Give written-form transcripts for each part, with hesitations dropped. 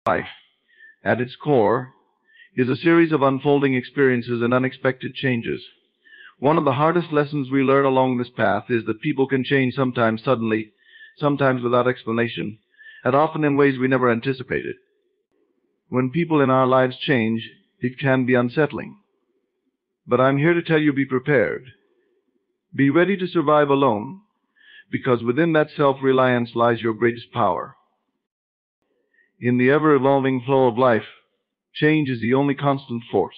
Life, at its core, is a series of unfolding experiences and unexpected changes. One of the hardest lessons we learn along this path is that people can change sometimes suddenly, sometimes without explanation, and often in ways we never anticipated. When people in our lives change, it can be unsettling. But I'm here to tell you, be prepared. Be ready to survive alone, because within that self-reliance lies your greatest power. In the ever-evolving flow of life, change is the only constant force.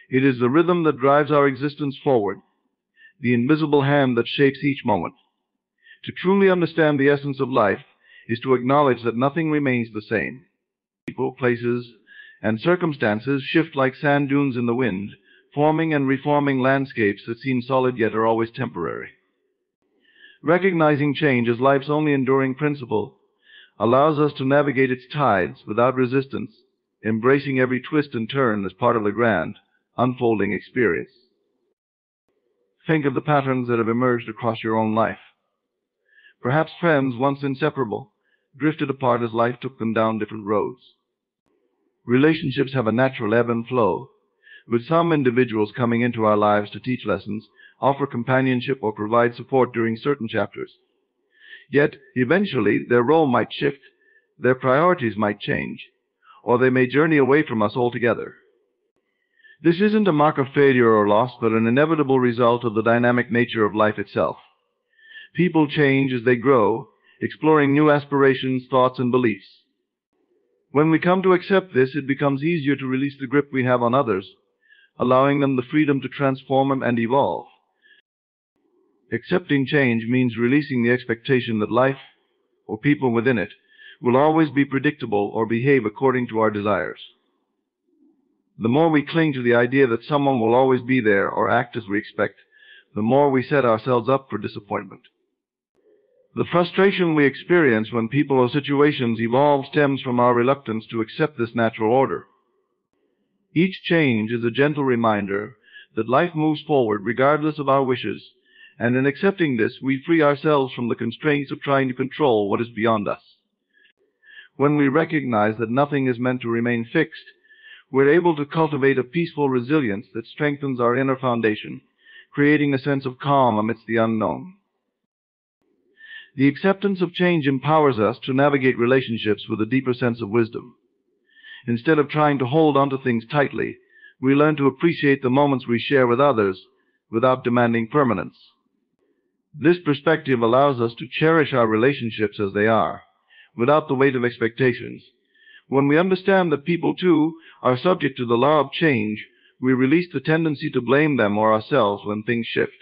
It is the rhythm that drives our existence forward, the invisible hand that shapes each moment. To truly understand the essence of life is to acknowledge that nothing remains the same. People, places, and circumstances shift like sand dunes in the wind, forming and reforming landscapes that seem solid yet are always temporary. Recognizing change as life's only enduring principle allows us to navigate its tides without resistance, embracing every twist and turn as part of the grand, unfolding experience. Think of the patterns that have emerged across your own life. Perhaps friends, once inseparable, drifted apart as life took them down different roads. Relationships have a natural ebb and flow, with some individuals coming into our lives to teach lessons, offer companionship, or provide support during certain chapters. Yet, eventually, their role might shift, their priorities might change, or they may journey away from us altogether. This isn't a mark of failure or loss, but an inevitable result of the dynamic nature of life itself. People change as they grow, exploring new aspirations, thoughts, and beliefs. When we come to accept this, it becomes easier to release the grip we have on others, allowing them the freedom to transform and evolve. Accepting change means releasing the expectation that life, or people within it, will always be predictable or behave according to our desires. The more we cling to the idea that someone will always be there or act as we expect, the more we set ourselves up for disappointment. The frustration we experience when people or situations evolve stems from our reluctance to accept this natural order. Each change is a gentle reminder that life moves forward regardless of our wishes, and in accepting this, we free ourselves from the constraints of trying to control what is beyond us. When we recognize that nothing is meant to remain fixed, we're able to cultivate a peaceful resilience that strengthens our inner foundation, creating a sense of calm amidst the unknown. The acceptance of change empowers us to navigate relationships with a deeper sense of wisdom. Instead of trying to hold onto things tightly, we learn to appreciate the moments we share with others without demanding permanence. This perspective allows us to cherish our relationships as they are, without the weight of expectations. When we understand that people, too, are subject to the law of change, we release the tendency to blame them or ourselves when things shift.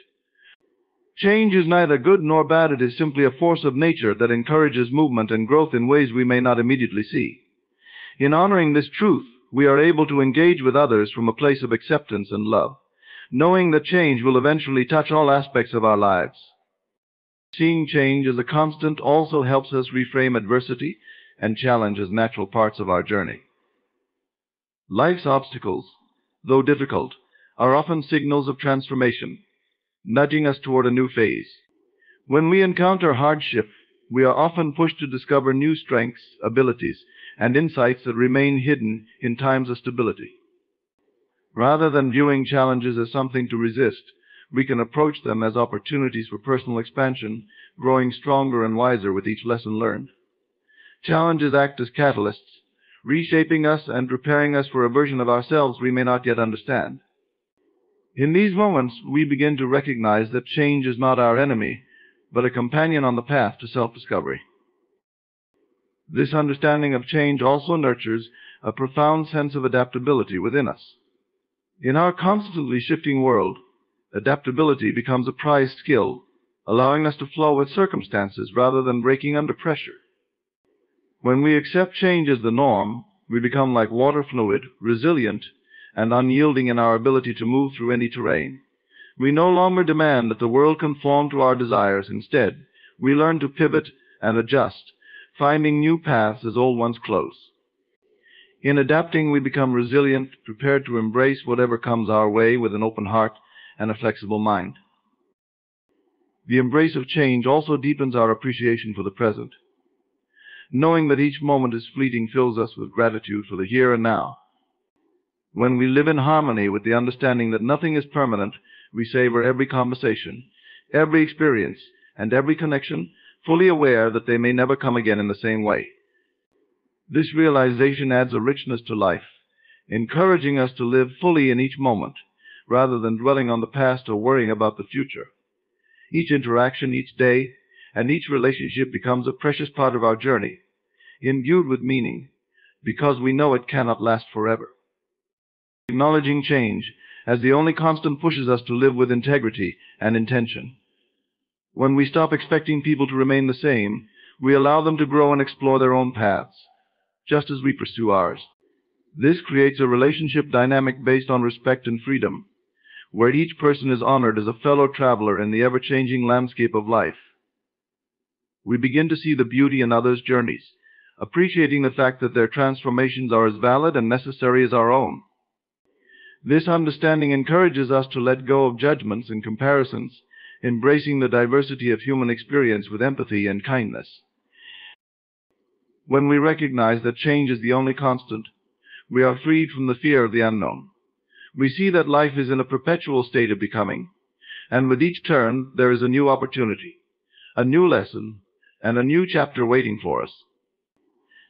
Change is neither good nor bad. It is simply a force of nature that encourages movement and growth in ways we may not immediately see. In honoring this truth, we are able to engage with others from a place of acceptance and love, knowing that change will eventually touch all aspects of our lives. Seeing change as a constant also helps us reframe adversity and challenge as natural parts of our journey. Life's obstacles, though difficult, are often signals of transformation, nudging us toward a new phase. When we encounter hardship, we are often pushed to discover new strengths, abilities, and insights that remain hidden in times of stability. Rather than viewing challenges as something to resist, we can approach them as opportunities for personal expansion, growing stronger and wiser with each lesson learned. Challenges act as catalysts, reshaping us and preparing us for a version of ourselves we may not yet understand. In these moments, we begin to recognize that change is not our enemy, but a companion on the path to self-discovery. This understanding of change also nurtures a profound sense of adaptability within us. In our constantly shifting world, adaptability becomes a prized skill, allowing us to flow with circumstances rather than breaking under pressure. When we accept change as the norm, we become like water fluid, resilient, and unyielding in our ability to move through any terrain. We no longer demand that the world conform to our desires. Instead, we learn to pivot and adjust, finding new paths as old ones close. In adapting, we become resilient, prepared to embrace whatever comes our way with an open heart and a flexible mind. The embrace of change also deepens our appreciation for the present. Knowing that each moment is fleeting fills us with gratitude for the here and now. When we live in harmony with the understanding that nothing is permanent, we savor every conversation, every experience, and every connection, fully aware that they may never come again in the same way. This realization adds a richness to life, encouraging us to live fully in each moment, rather than dwelling on the past or worrying about the future. Each interaction, each day, and each relationship becomes a precious part of our journey, imbued with meaning, because we know it cannot last forever. Acknowledging change as the only constant pushes us to live with integrity and intention. When we stop expecting people to remain the same, we allow them to grow and explore their own paths, just as we pursue ours. This creates a relationship dynamic based on respect and freedom, where each person is honored as a fellow traveler in the ever-changing landscape of life. We begin to see the beauty in others' journeys, appreciating the fact that their transformations are as valid and necessary as our own. This understanding encourages us to let go of judgments and comparisons, embracing the diversity of human experience with empathy and kindness. When we recognize that change is the only constant, we are freed from the fear of the unknown. We see that life is in a perpetual state of becoming, and with each turn there is a new opportunity, a new lesson, and a new chapter waiting for us.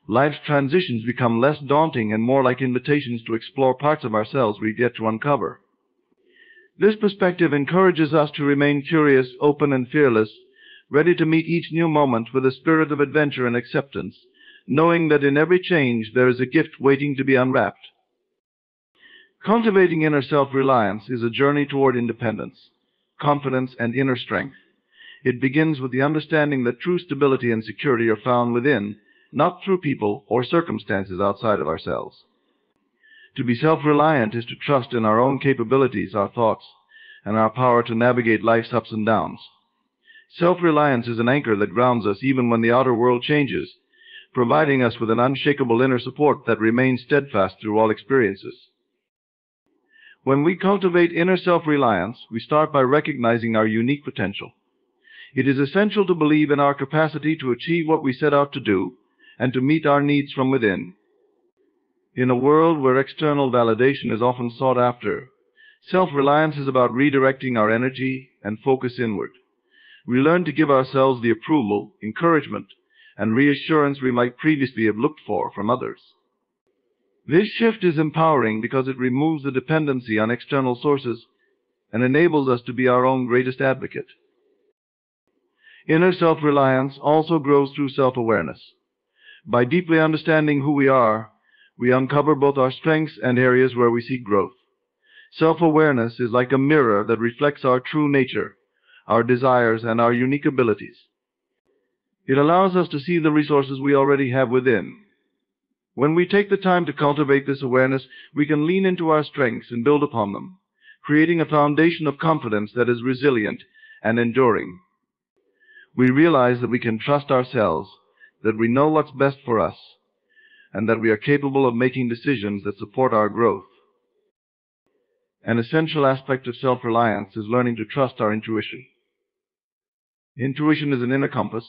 Life's transitions become less daunting and more like invitations to explore parts of ourselves we've yet to uncover. This perspective encourages us to remain curious, open, and fearless, ready to meet each new moment with a spirit of adventure and acceptance, knowing that in every change there is a gift waiting to be unwrapped. Cultivating inner self-reliance is a journey toward independence, confidence, and inner strength. It begins with the understanding that true stability and security are found within, not through people or circumstances outside of ourselves. To be self-reliant is to trust in our own capabilities, our thoughts, and our power to navigate life's ups and downs. Self-reliance is an anchor that grounds us even when the outer world changes, providing us with an unshakable inner support that remains steadfast through all experiences. When we cultivate inner self-reliance, we start by recognizing our unique potential. It is essential to believe in our capacity to achieve what we set out to do and to meet our needs from within. In a world where external validation is often sought after, self-reliance is about redirecting our energy and focus inward. We learn to give ourselves the approval, encouragement, and reassurance we might previously have looked for from others. This shift is empowering because it removes the dependency on external sources and enables us to be our own greatest advocate. Inner self-reliance also grows through self-awareness. By deeply understanding who we are, we uncover both our strengths and areas where we seek growth. Self-awareness is like a mirror that reflects our true nature, our desires, and our unique abilities. It allows us to see the resources we already have within. When we take the time to cultivate this awareness, we can lean into our strengths and build upon them, creating a foundation of confidence that is resilient and enduring. We realize that we can trust ourselves, that we know what's best for us, and that we are capable of making decisions that support our growth. An essential aspect of self-reliance is learning to trust our intuition. Intuition is an inner compass,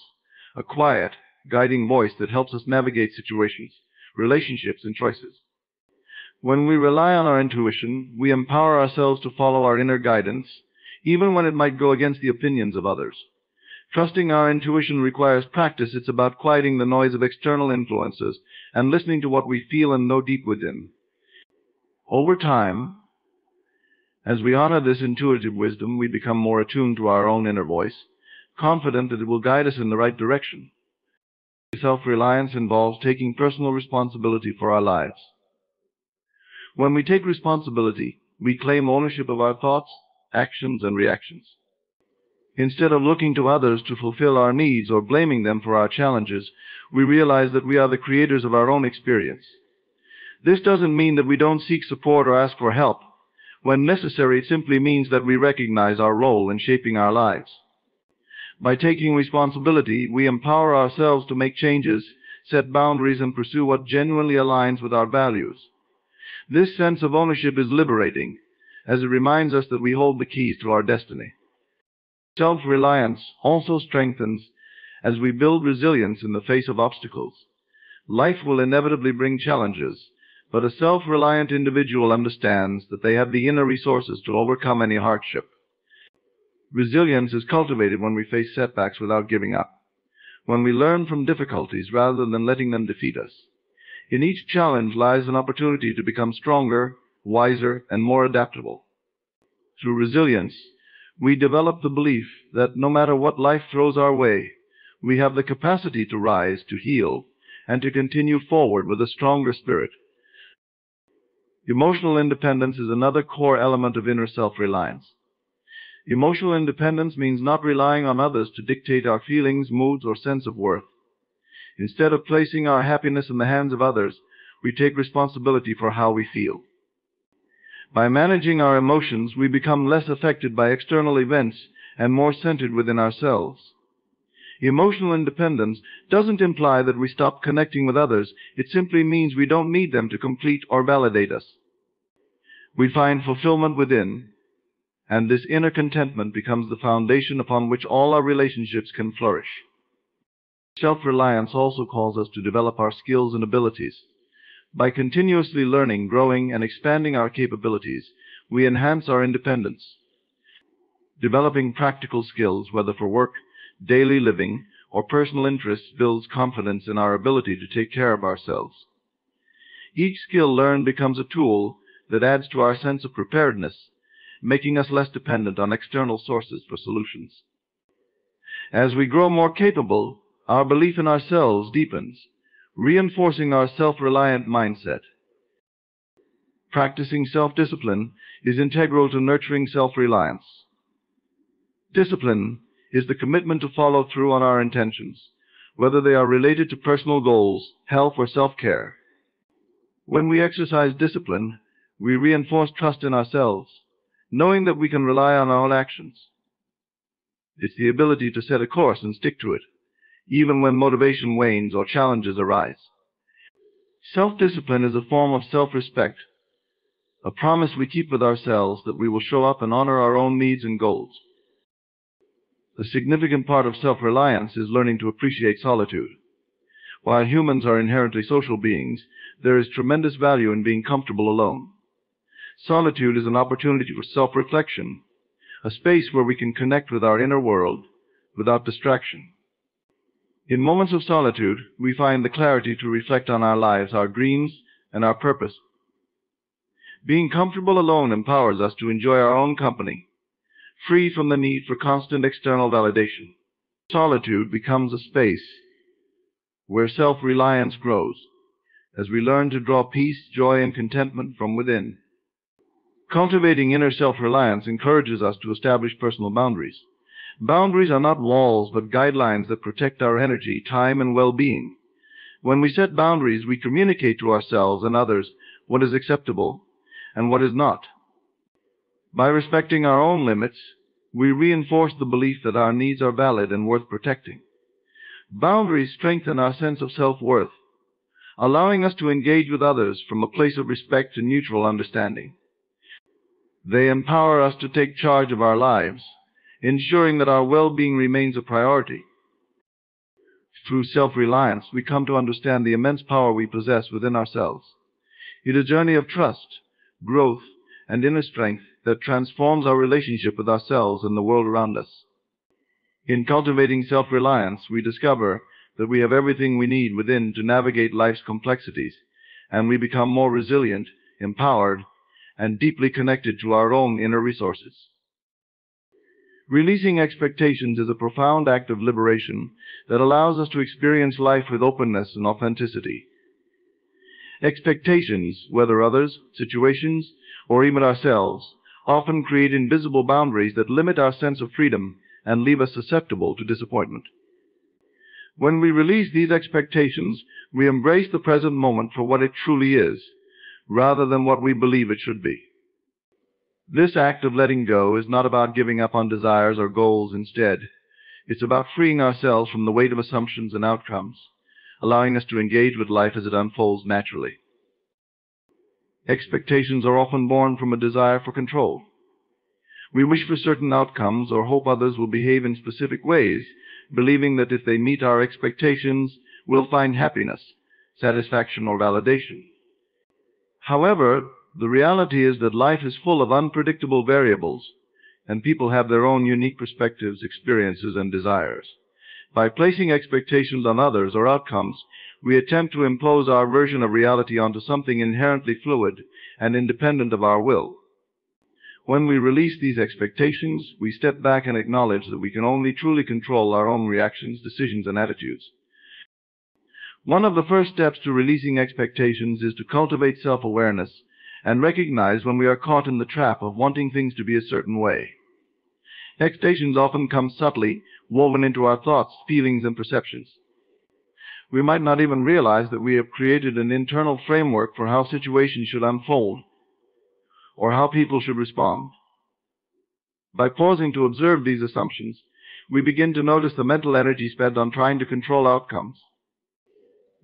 a quiet, guiding voice that helps us navigate situations, relationships, and choices. When we rely on our intuition, we empower ourselves to follow our inner guidance, even when it might go against the opinions of others. Trusting our intuition requires practice. It's about quieting the noise of external influences and listening to what we feel and know deep within. Over time, as we honor this intuitive wisdom, we become more attuned to our own inner voice, confident that it will guide us in the right direction. Self-reliance involves taking personal responsibility for our lives. When we take responsibility, we claim ownership of our thoughts, actions, and reactions. Instead of looking to others to fulfill our needs or blaming them for our challenges, we realize that we are the creators of our own experience. This doesn't mean that we don't seek support or ask for help. When necessary, it simply means that we recognize our role in shaping our lives. By taking responsibility, we empower ourselves to make changes, set boundaries, and pursue what genuinely aligns with our values. This sense of ownership is liberating, as it reminds us that we hold the keys to our destiny. Self-reliance also strengthens as we build resilience in the face of obstacles. Life will inevitably bring challenges, but a self-reliant individual understands that they have the inner resources to overcome any hardship. Resilience is cultivated when we face setbacks without giving up, when we learn from difficulties rather than letting them defeat us. In each challenge lies an opportunity to become stronger, wiser, and more adaptable. Through resilience, we develop the belief that no matter what life throws our way, we have the capacity to rise, to heal, and to continue forward with a stronger spirit. Emotional independence is another core element of inner self-reliance. Emotional independence means not relying on others to dictate our feelings, moods, or sense of worth. Instead of placing our happiness in the hands of others, we take responsibility for how we feel. By managing our emotions, we become less affected by external events and more centered within ourselves. Emotional independence doesn't imply that we stop connecting with others. It simply means we don't need them to complete or validate us. We find fulfillment within, and this inner contentment becomes the foundation upon which all our relationships can flourish. Self-reliance also calls us to develop our skills and abilities. By continuously learning, growing, and expanding our capabilities, we enhance our independence. Developing practical skills, whether for work, daily living, or personal interests, builds confidence in our ability to take care of ourselves. Each skill learned becomes a tool that adds to our sense of preparedness, making us less dependent on external sources for solutions. As we grow more capable, our belief in ourselves deepens, reinforcing our self-reliant mindset. Practicing self-discipline is integral to nurturing self-reliance. Discipline is the commitment to follow through on our intentions, whether they are related to personal goals, health, or self-care. When we exercise discipline, we reinforce trust in ourselves, knowing that we can rely on our own actions. It's the ability to set a course and stick to it, even when motivation wanes or challenges arise. Self-discipline is a form of self-respect, a promise we keep with ourselves that we will show up and honor our own needs and goals. A significant part of self-reliance is learning to appreciate solitude. While humans are inherently social beings, there is tremendous value in being comfortable alone. Solitude is an opportunity for self-reflection, a space where we can connect with our inner world without distraction. In moments of solitude, we find the clarity to reflect on our lives, our dreams, and our purpose. Being comfortable alone empowers us to enjoy our own company, free from the need for constant external validation. Solitude becomes a space where self-reliance grows, as we learn to draw peace, joy, and contentment from within. Cultivating inner self-reliance encourages us to establish personal boundaries. Boundaries are not walls, but guidelines that protect our energy, time, and well-being. When we set boundaries, we communicate to ourselves and others what is acceptable and what is not. By respecting our own limits, we reinforce the belief that our needs are valid and worth protecting. Boundaries strengthen our sense of self-worth, allowing us to engage with others from a place of respect and mutual understanding. They empower us to take charge of our lives, ensuring that our well-being remains a priority. Through self-reliance, we come to understand the immense power we possess within ourselves. It is a journey of trust, growth, and inner strength that transforms our relationship with ourselves and the world around us. In cultivating self-reliance, we discover that we have everything we need within to navigate life's complexities, and we become more resilient, empowered, and deeply connected to our own inner resources. Releasing expectations is a profound act of liberation that allows us to experience life with openness and authenticity. Expectations, whether others, situations, or even ourselves, often create invisible boundaries that limit our sense of freedom and leave us susceptible to disappointment. When we release these expectations, we embrace the present moment for what it truly is, rather than what we believe it should be. This act of letting go is not about giving up on desires or goals instead. It's about freeing ourselves from the weight of assumptions and outcomes, allowing us to engage with life as it unfolds naturally. Expectations are often born from a desire for control. We wish for certain outcomes or hope others will behave in specific ways, believing that if they meet our expectations, we'll find happiness, satisfaction, or validation. However, the reality is that life is full of unpredictable variables, and people have their own unique perspectives, experiences, and desires. By placing expectations on others or outcomes, we attempt to impose our version of reality onto something inherently fluid and independent of our will. When we release these expectations, we step back and acknowledge that we can only truly control our own reactions, decisions, and attitudes. One of the first steps to releasing expectations is to cultivate self-awareness and recognize when we are caught in the trap of wanting things to be a certain way. Expectations often come subtly, woven into our thoughts, feelings, and perceptions. We might not even realize that we have created an internal framework for how situations should unfold or how people should respond. By pausing to observe these assumptions, we begin to notice the mental energy spent on trying to control outcomes.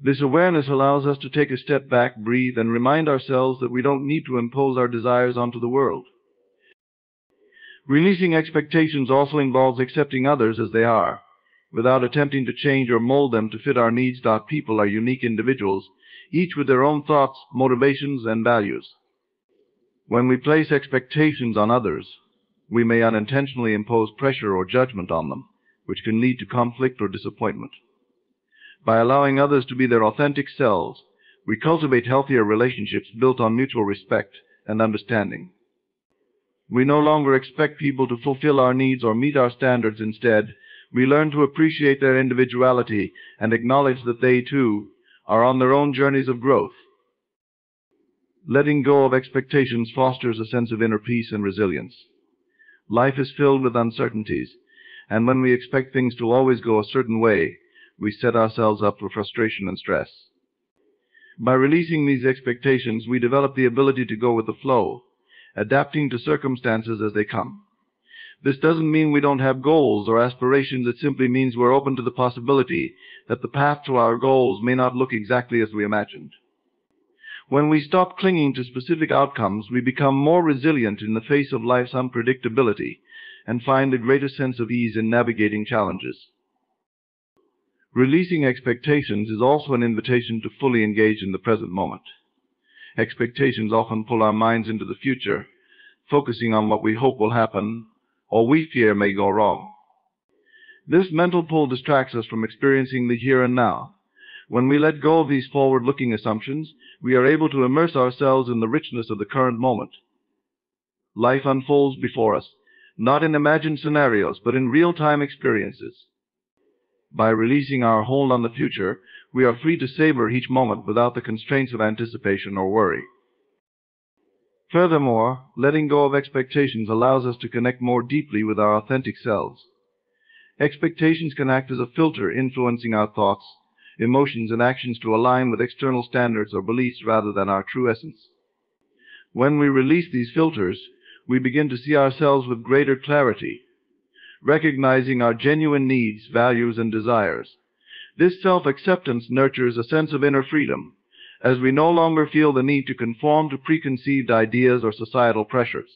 This awareness allows us to take a step back, breathe, and remind ourselves that we don't need to impose our desires onto the world. Releasing expectations also involves accepting others as they are, without attempting to change or mold them to fit our needs. People are unique individuals, each with their own thoughts, motivations, and values. When we place expectations on others, we may unintentionally impose pressure or judgment on them, which can lead to conflict or disappointment. By allowing others to be their authentic selves, we cultivate healthier relationships built on mutual respect and understanding. We no longer expect people to fulfill our needs or meet our standards. Instead, we learn to appreciate their individuality and acknowledge that they, too, are on their own journeys of growth. Letting go of expectations fosters a sense of inner peace and resilience. Life is filled with uncertainties, and when we expect things to always go a certain way, we set ourselves up for frustration and stress. By releasing these expectations, we develop the ability to go with the flow, adapting to circumstances as they come. This doesn't mean we don't have goals or aspirations. It simply means we're open to the possibility that the path to our goals may not look exactly as we imagined. When we stop clinging to specific outcomes, we become more resilient in the face of life's unpredictability and find a greater sense of ease in navigating challenges. Releasing expectations is also an invitation to fully engage in the present moment. Expectations often pull our minds into the future, focusing on what we hope will happen or we fear may go wrong. This mental pull distracts us from experiencing the here and now. When we let go of these forward-looking assumptions, we are able to immerse ourselves in the richness of the current moment. Life unfolds before us, not in imagined scenarios, but in real-time experiences. By releasing our hold on the future, we are free to savor each moment without the constraints of anticipation or worry. Furthermore, letting go of expectations allows us to connect more deeply with our authentic selves. Expectations can act as a filter, influencing our thoughts, emotions, and actions to align with external standards or beliefs rather than our true essence. When we release these filters, we begin to see ourselves with greater clarity, recognizing our genuine needs, values, and desires. This self-acceptance nurtures a sense of inner freedom, as we no longer feel the need to conform to preconceived ideas or societal pressures.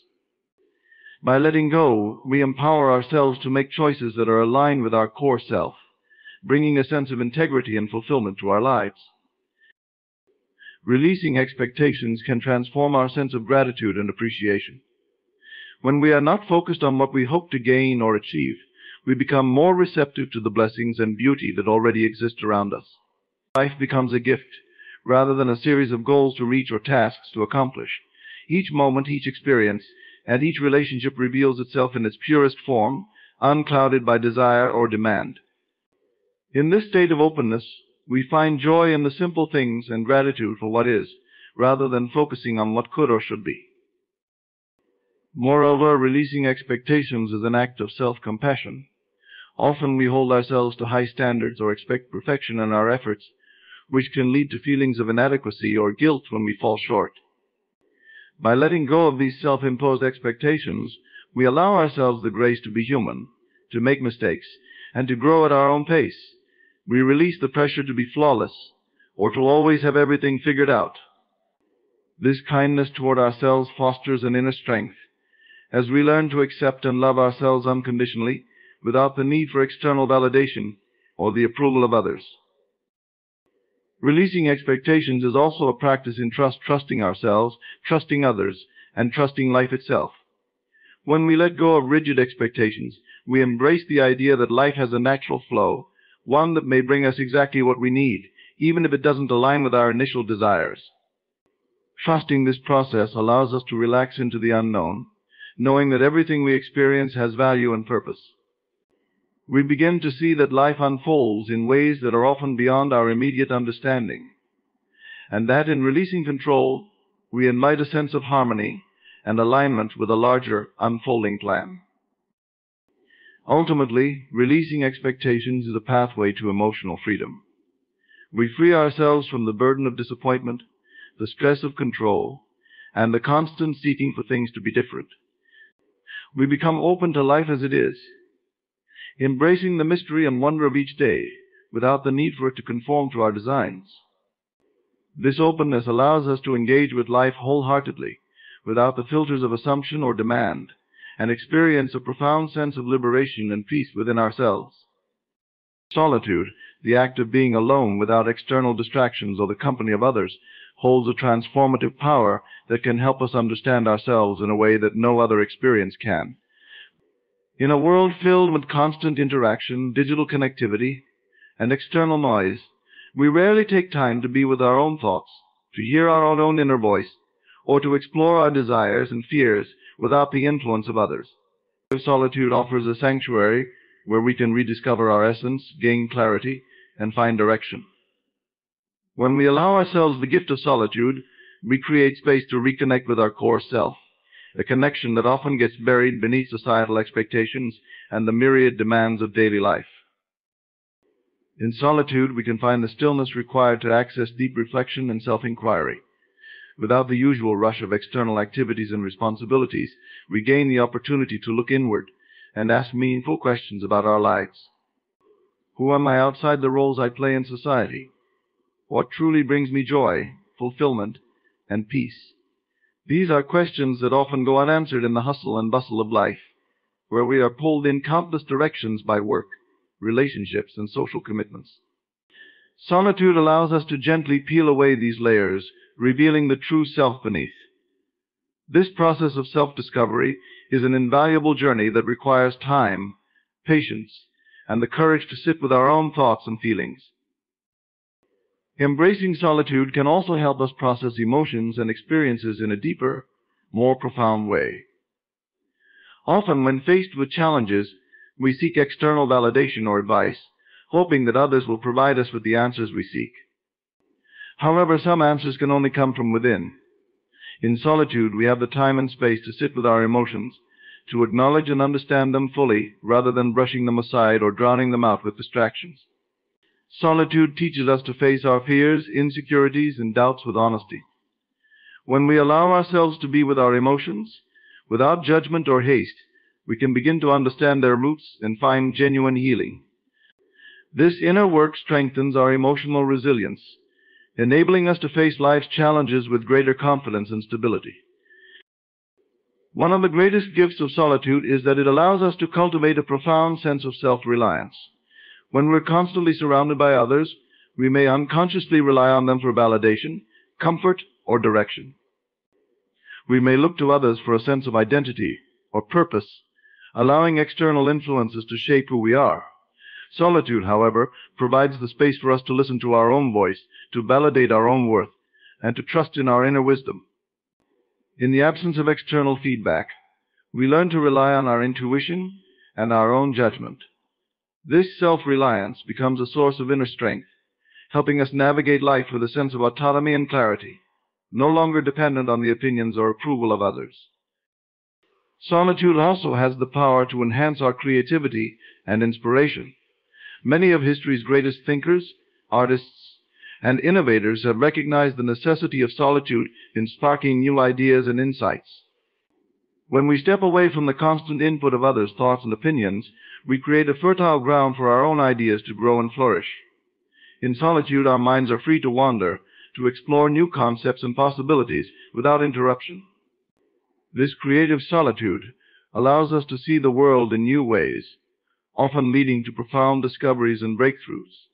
By letting go, we empower ourselves to make choices that are aligned with our core self, bringing a sense of integrity and fulfillment to our lives. Releasing expectations can transform our sense of gratitude and appreciation. When we are not focused on what we hope to gain or achieve, we become more receptive to the blessings and beauty that already exist around us. Life becomes a gift, rather than a series of goals to reach or tasks to accomplish. Each moment, each experience, and each relationship reveals itself in its purest form, unclouded by desire or demand. In this state of openness, we find joy in the simple things and gratitude for what is, rather than focusing on what could or should be. Moreover, releasing expectations is an act of self-compassion. Often we hold ourselves to high standards or expect perfection in our efforts, which can lead to feelings of inadequacy or guilt when we fall short. By letting go of these self-imposed expectations, we allow ourselves the grace to be human, to make mistakes, and to grow at our own pace. We release the pressure to be flawless, or to always have everything figured out. This kindness toward ourselves fosters an inner strength, as we learn to accept and love ourselves unconditionally, without the need for external validation or the approval of others. Releasing expectations is also a practice in trusting ourselves, trusting others, and trusting life itself. When we let go of rigid expectations, we embrace the idea that life has a natural flow, one that may bring us exactly what we need, even if it doesn't align with our initial desires. Trusting this process allows us to relax into the unknown, knowing that everything we experience has value and purpose. We begin to see that life unfolds in ways that are often beyond our immediate understanding, and that in releasing control, we invite a sense of harmony and alignment with a larger, unfolding plan. Ultimately, releasing expectations is a pathway to emotional freedom. We free ourselves from the burden of disappointment, the stress of control, and the constant seeking for things to be different. We become open to life as it is, embracing the mystery and wonder of each day without the need for it to conform to our designs. This openness allows us to engage with life wholeheartedly, without the filters of assumption or demand, and experience a profound sense of liberation and peace within ourselves. Solitude, the act of being alone without external distractions or the company of others, holds a transformative power that can help us understand ourselves in a way that no other experience can. In a world filled with constant interaction, digital connectivity, and external noise, we rarely take time to be with our own thoughts, to hear our own inner voice, or to explore our desires and fears without the influence of others. Solitude offers a sanctuary where we can rediscover our essence, gain clarity, and find direction. When we allow ourselves the gift of solitude, we create space to reconnect with our core self, a connection that often gets buried beneath societal expectations and the myriad demands of daily life. In solitude, we can find the stillness required to access deep reflection and self-inquiry. Without the usual rush of external activities and responsibilities, we gain the opportunity to look inward and ask meaningful questions about our lives. Who am I outside the roles I play in society? What truly brings me joy, fulfillment, and peace? These are questions that often go unanswered in the hustle and bustle of life, where we are pulled in countless directions by work, relationships, and social commitments. Solitude allows us to gently peel away these layers, revealing the true self beneath. This process of self-discovery is an invaluable journey that requires time, patience, and the courage to sit with our own thoughts and feelings. Embracing solitude can also help us process emotions and experiences in a deeper, more profound way. Often, when faced with challenges, we seek external validation or advice, hoping that others will provide us with the answers we seek. However, some answers can only come from within. In solitude, we have the time and space to sit with our emotions, to acknowledge and understand them fully rather than brushing them aside or drowning them out with distractions. Solitude teaches us to face our fears, insecurities, and doubts with honesty. When we allow ourselves to be with our emotions, without judgment or haste, we can begin to understand their roots and find genuine healing. This inner work strengthens our emotional resilience, enabling us to face life's challenges with greater confidence and stability. One of the greatest gifts of solitude is that it allows us to cultivate a profound sense of self-reliance. When we're constantly surrounded by others, we may unconsciously rely on them for validation, comfort, or direction. We may look to others for a sense of identity or purpose, allowing external influences to shape who we are. Solitude, however, provides the space for us to listen to our own voice, to validate our own worth, and to trust in our inner wisdom. In the absence of external feedback, we learn to rely on our intuition and our own judgment. This self-reliance becomes a source of inner strength, helping us navigate life with a sense of autonomy and clarity, no longer dependent on the opinions or approval of others. Solitude also has the power to enhance our creativity and inspiration. Many of history's greatest thinkers, artists, and innovators have recognized the necessity of solitude in sparking new ideas and insights. When we step away from the constant input of others' thoughts and opinions, we create a fertile ground for our own ideas to grow and flourish. In solitude, our minds are free to wander, to explore new concepts and possibilities without interruption. This creative solitude allows us to see the world in new ways, often leading to profound discoveries and breakthroughs.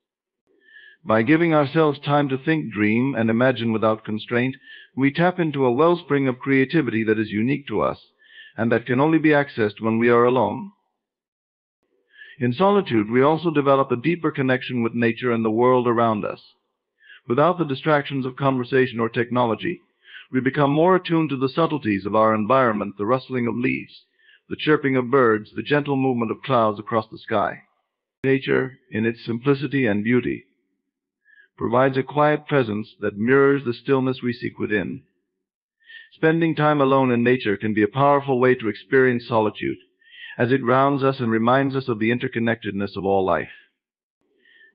By giving ourselves time to think, dream, and imagine without constraint, we tap into a wellspring of creativity that is unique to us, and that can only be accessed when we are alone. In solitude, we also develop a deeper connection with nature and the world around us. Without the distractions of conversation or technology, we become more attuned to the subtleties of our environment, the rustling of leaves, the chirping of birds, the gentle movement of clouds across the sky. Nature, in its simplicity and beauty, provides a quiet presence that mirrors the stillness we seek within. Spending time alone in nature can be a powerful way to experience solitude, as it grounds us and reminds us of the interconnectedness of all life.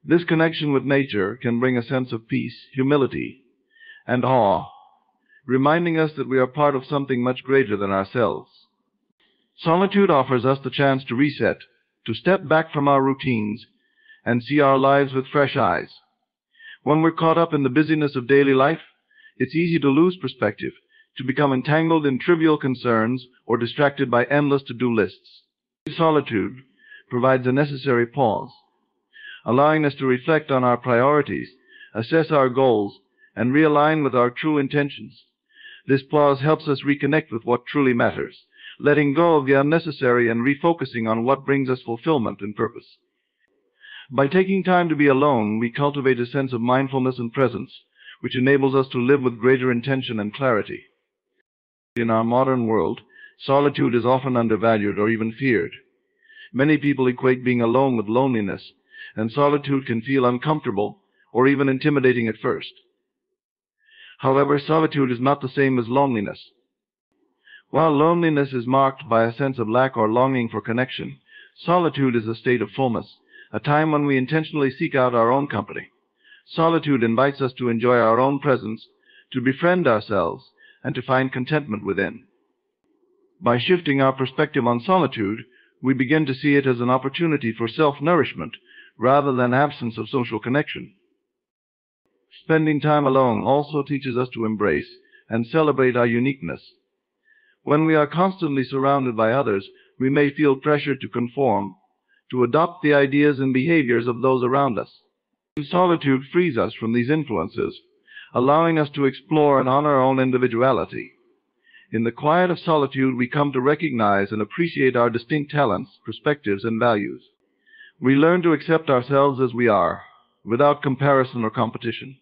This connection with nature can bring a sense of peace, humility, and awe, reminding us that we are part of something much greater than ourselves. Solitude offers us the chance to reset, to step back from our routines, and see our lives with fresh eyes. When we're caught up in the busyness of daily life, it's easy to lose perspective, to become entangled in trivial concerns or distracted by endless to-do lists. Solitude provides a necessary pause, allowing us to reflect on our priorities, assess our goals, and realign with our true intentions. This pause helps us reconnect with what truly matters, letting go of the unnecessary and refocusing on what brings us fulfillment and purpose. By taking time to be alone, we cultivate a sense of mindfulness and presence, which enables us to live with greater intention and clarity. In our modern world, solitude is often undervalued or even feared. Many people equate being alone with loneliness, and solitude can feel uncomfortable or even intimidating at first. However, solitude is not the same as loneliness. While loneliness is marked by a sense of lack or longing for connection, solitude is a state of fullness, a time when we intentionally seek out our own company. Solitude invites us to enjoy our own presence, to befriend ourselves, and to find contentment within. By shifting our perspective on solitude, we begin to see it as an opportunity for self-nourishment rather than absence of social connection. Spending time alone also teaches us to embrace and celebrate our uniqueness. When we are constantly surrounded by others, we may feel pressure to conform, to adopt the ideas and behaviors of those around us. Solitude frees us from these influences, allowing us to explore and honor our own individuality. In the quiet of solitude, we come to recognize and appreciate our distinct talents, perspectives, and values. We learn to accept ourselves as we are, without comparison or competition.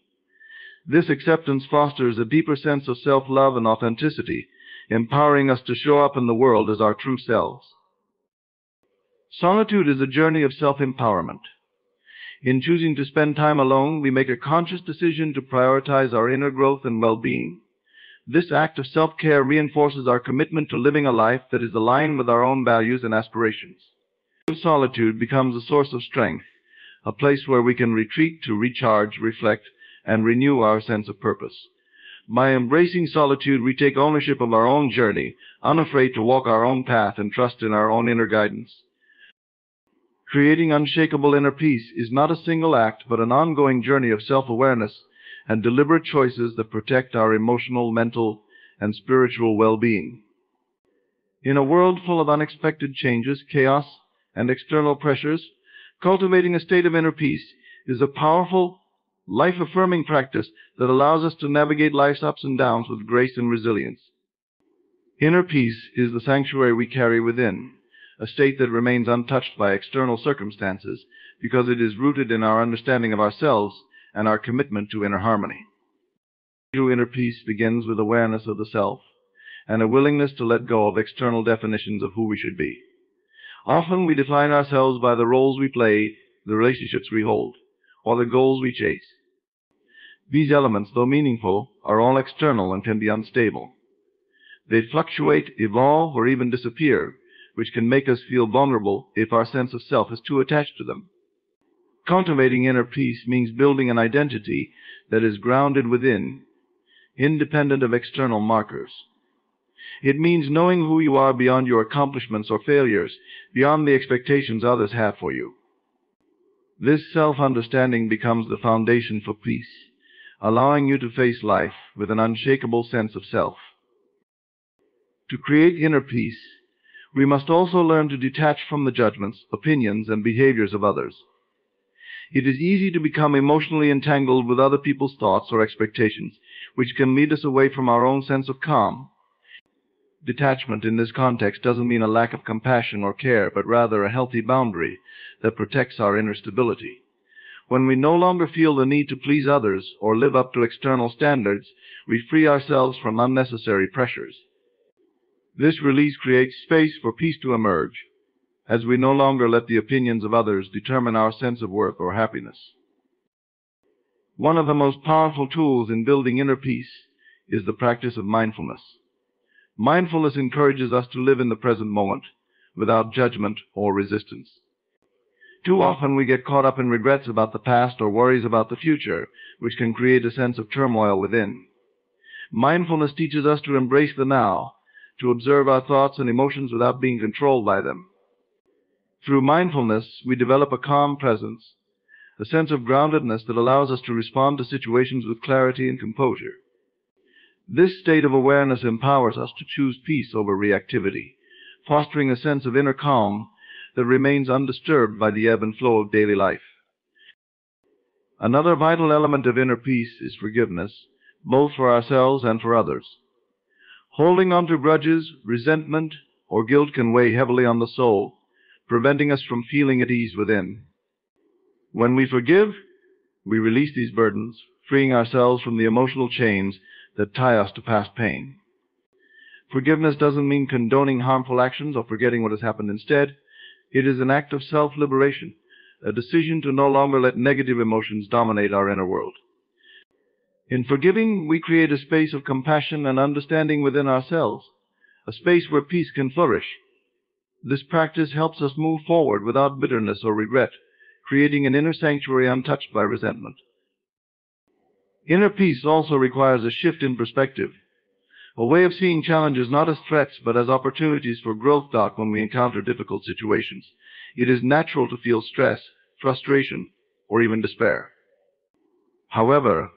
This acceptance fosters a deeper sense of self-love and authenticity, empowering us to show up in the world as our true selves. Solitude is a journey of self-empowerment. In choosing to spend time alone, we make a conscious decision to prioritize our inner growth and well-being. This act of self-care reinforces our commitment to living a life that is aligned with our own values and aspirations. Solitude becomes a source of strength, a place where we can retreat to recharge, reflect, and renew our sense of purpose. By embracing solitude, we take ownership of our own journey, unafraid to walk our own path and trust in our own inner guidance. Creating unshakable inner peace is not a single act, but an ongoing journey of self-awareness and deliberate choices that protect our emotional, mental, and spiritual well-being. In a world full of unexpected changes, chaos, and external pressures, cultivating a state of inner peace is a powerful, life-affirming practice that allows us to navigate life's ups and downs with grace and resilience. Inner peace is the sanctuary we carry within, a state that remains untouched by external circumstances because it is rooted in our understanding of ourselves and our commitment to inner harmony. True inner peace begins with awareness of the self and a willingness to let go of external definitions of who we should be. Often we define ourselves by the roles we play, the relationships we hold, or the goals we chase. These elements, though meaningful, are all external and can be unstable. They fluctuate, evolve, or even disappear, which can make us feel vulnerable if our sense of self is too attached to them. Cultivating inner peace means building an identity that is grounded within, independent of external markers. It means knowing who you are beyond your accomplishments or failures, beyond the expectations others have for you. This self-understanding becomes the foundation for peace, allowing you to face life with an unshakable sense of self. To create inner peace, we must also learn to detach from the judgments, opinions, and behaviors of others. It is easy to become emotionally entangled with other people's thoughts or expectations, which can lead us away from our own sense of calm. Detachment in this context doesn't mean a lack of compassion or care, but rather a healthy boundary that protects our inner stability. When we no longer feel the need to please others or live up to external standards, we free ourselves from unnecessary pressures. This release creates space for peace to emerge, as we no longer let the opinions of others determine our sense of worth or happiness. One of the most powerful tools in building inner peace is the practice of mindfulness. Mindfulness encourages us to live in the present moment, without judgment or resistance. Too often we get caught up in regrets about the past or worries about the future, which can create a sense of turmoil within. Mindfulness teaches us to embrace the now, to observe our thoughts and emotions without being controlled by them. Through mindfulness, we develop a calm presence, a sense of groundedness that allows us to respond to situations with clarity and composure. This state of awareness empowers us to choose peace over reactivity, fostering a sense of inner calm that remains undisturbed by the ebb and flow of daily life. Another vital element of inner peace is forgiveness, both for ourselves and for others. Holding on to grudges, resentment, or guilt can weigh heavily on the soul, preventing us from feeling at ease within. When we forgive, we release these burdens, freeing ourselves from the emotional chains that tie us to past pain. Forgiveness doesn't mean condoning harmful actions or forgetting what has happened instead. It is an act of self-liberation, a decision to no longer let negative emotions dominate our inner world. In forgiving, we create a space of compassion and understanding within ourselves, a space where peace can flourish. This practice helps us move forward without bitterness or regret, creating an inner sanctuary untouched by resentment. Inner peace also requires a shift in perspective, a way of seeing challenges not as threats but as opportunities for growth. When we encounter difficult situations, it is natural to feel stress, frustration, or even despair. However,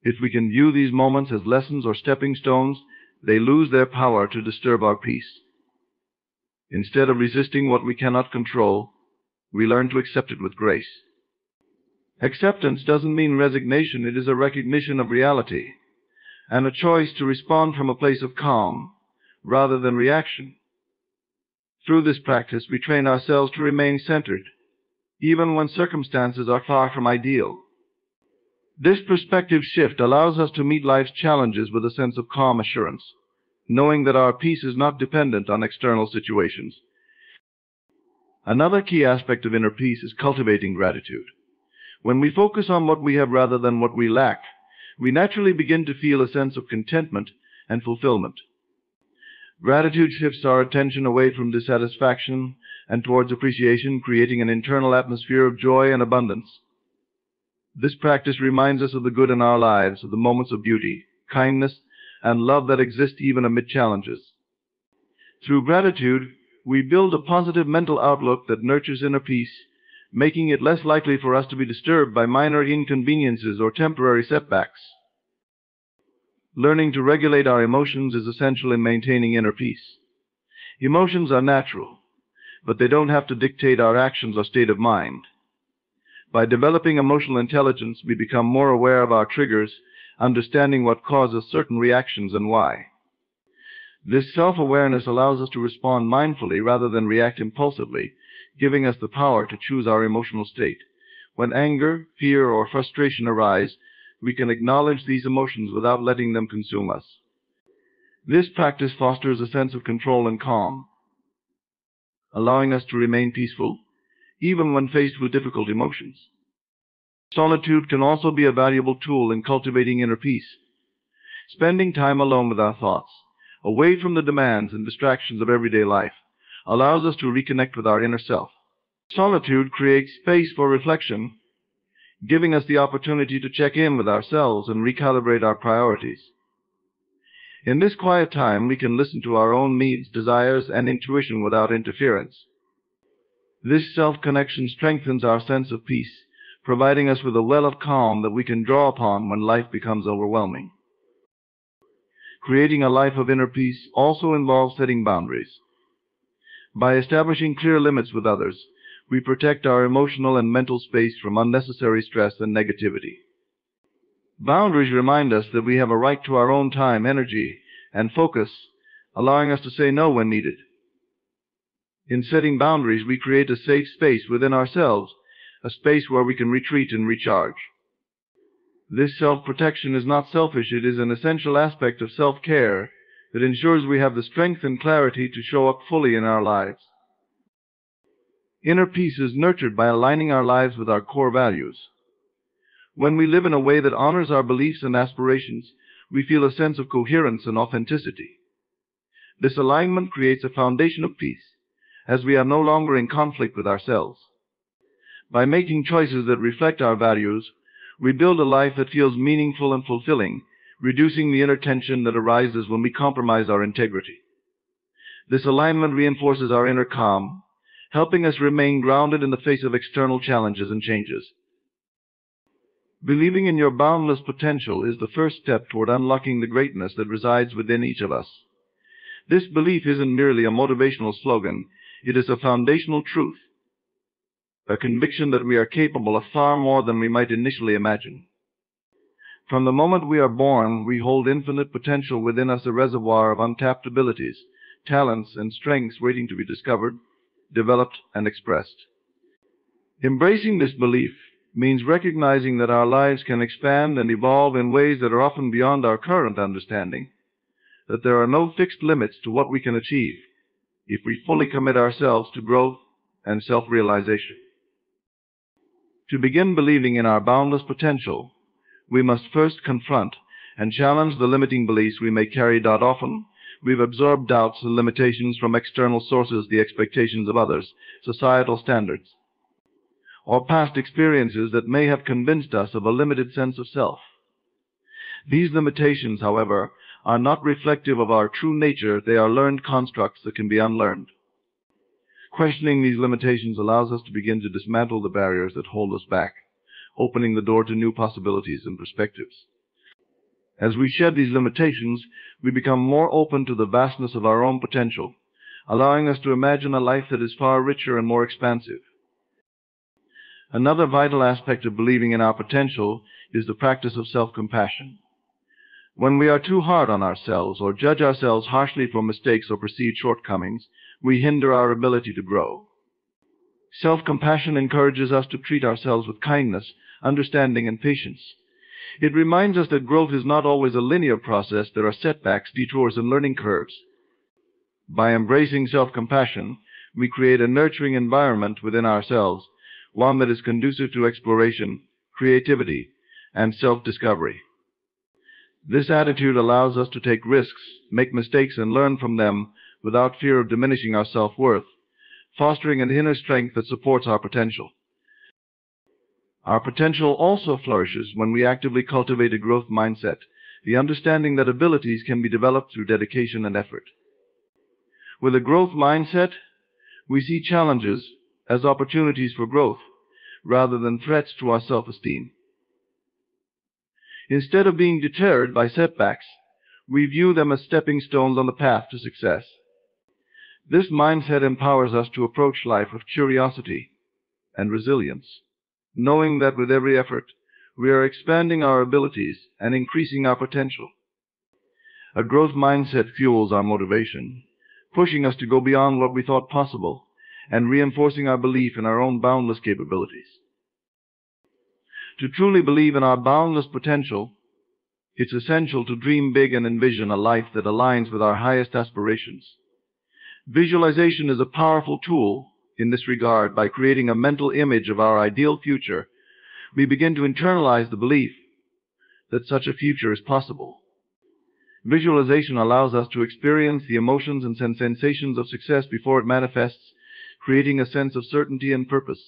if we can view these moments as lessons or stepping stones, they lose their power to disturb our peace. Instead of resisting what we cannot control, we learn to accept it with grace. Acceptance doesn't mean resignation. It is a recognition of reality and a choice to respond from a place of calm rather than reaction. Through this practice, we train ourselves to remain centered, even when circumstances are far from ideal. This perspective shift allows us to meet life's challenges with a sense of calm assurance, knowing that our peace is not dependent on external situations. Another key aspect of inner peace is cultivating gratitude. When we focus on what we have rather than what we lack, we naturally begin to feel a sense of contentment and fulfillment. Gratitude shifts our attention away from dissatisfaction and towards appreciation, creating an internal atmosphere of joy and abundance. This practice reminds us of the good in our lives, of the moments of beauty, kindness, and love that exist even amid challenges. Through gratitude, we build a positive mental outlook that nurtures inner peace, making it less likely for us to be disturbed by minor inconveniences or temporary setbacks. Learning to regulate our emotions is essential in maintaining inner peace. Emotions are natural, but they don't have to dictate our actions or state of mind. By developing emotional intelligence, we become more aware of our triggers, understanding what causes certain reactions and why. This self-awareness allows us to respond mindfully rather than react impulsively, giving us the power to choose our emotional state. When anger, fear, or frustration arise, we can acknowledge these emotions without letting them consume us. This practice fosters a sense of control and calm, allowing us to remain peaceful, even when faced with difficult emotions. Solitude can also be a valuable tool in cultivating inner peace. Spending time alone with our thoughts, away from the demands and distractions of everyday life, allows us to reconnect with our inner self. Solitude creates space for reflection, giving us the opportunity to check in with ourselves and recalibrate our priorities. In this quiet time, we can listen to our own needs, desires, and intuition without interference. This self-connection strengthens our sense of peace, providing us with a well of calm that we can draw upon when life becomes overwhelming. Creating a life of inner peace also involves setting boundaries. By establishing clear limits with others, We protect our emotional and mental space from unnecessary stress and negativity. Boundaries remind us that we have a right to our own time, energy, and focus, allowing us to say no when needed. In setting boundaries, we create a safe space within ourselves, a space where we can retreat and recharge. This self-protection is not selfish, it is an essential aspect of self-care that ensures we have the strength and clarity to show up fully in our lives. Inner peace is nurtured by aligning our lives with our core values. When we live in a way that honors our beliefs and aspirations, we feel a sense of coherence and authenticity. This alignment creates a foundation of peace, as we are no longer in conflict with ourselves. By making choices that reflect our values, we build a life that feels meaningful and fulfilling, reducing the inner tension that arises when we compromise our integrity. This alignment reinforces our inner calm, helping us remain grounded in the face of external challenges and changes. Believing in your boundless potential is the first step toward unlocking the greatness that resides within each of us. This belief isn't merely a motivational slogan, it is a foundational truth, a conviction that we are capable of far more than we might initially imagine. From the moment we are born, we hold infinite potential within us, a reservoir of untapped abilities, talents, and strengths waiting to be discovered, developed, and expressed. Embracing this belief means recognizing that our lives can expand and evolve in ways that are often beyond our current understanding, that there are no fixed limits to what we can achieve if we fully commit ourselves to growth and self-realization. To begin believing in our boundless potential, we must first confront and challenge the limiting beliefs we may carry. Often, we've absorbed doubts and limitations from external sources, the expectations of others, societal standards, or past experiences that may have convinced us of a limited sense of self. These limitations, however, are not reflective of our true nature. They are learned constructs that can be unlearned. Questioning these limitations allows us to begin to dismantle the barriers that hold us back, opening the door to new possibilities and perspectives. As we shed these limitations, we become more open to the vastness of our own potential, allowing us to imagine a life that is far richer and more expansive. Another vital aspect of believing in our potential is the practice of self-compassion. When we are too hard on ourselves or judge ourselves harshly for mistakes or perceived shortcomings, we hinder our ability to grow. Self-compassion encourages us to treat ourselves with kindness, understanding, and patience. It reminds us that growth is not always a linear process. There are setbacks, detours, and learning curves. By embracing self-compassion, we create a nurturing environment within ourselves, one that is conducive to exploration, creativity, and self-discovery. This attitude allows us to take risks, make mistakes, and learn from them without fear of diminishing our self-worth, fostering an inner strength that supports our potential. Our potential also flourishes when we actively cultivate a growth mindset, the understanding that abilities can be developed through dedication and effort. With a growth mindset, we see challenges as opportunities for growth rather than threats to our self-esteem. Instead of being deterred by setbacks, we view them as stepping stones on the path to success. This mindset empowers us to approach life with curiosity and resilience, knowing that with every effort, we are expanding our abilities and increasing our potential. A growth mindset fuels our motivation, pushing us to go beyond what we thought possible and reinforcing our belief in our own boundless capabilities. To truly believe in our boundless potential, it's essential to dream big and envision a life that aligns with our highest aspirations. Visualization is a powerful tool in this regard. By creating a mental image of our ideal future, we begin to internalize the belief that such a future is possible. Visualization allows us to experience the emotions and sensations of success before it manifests, creating a sense of certainty and purpose.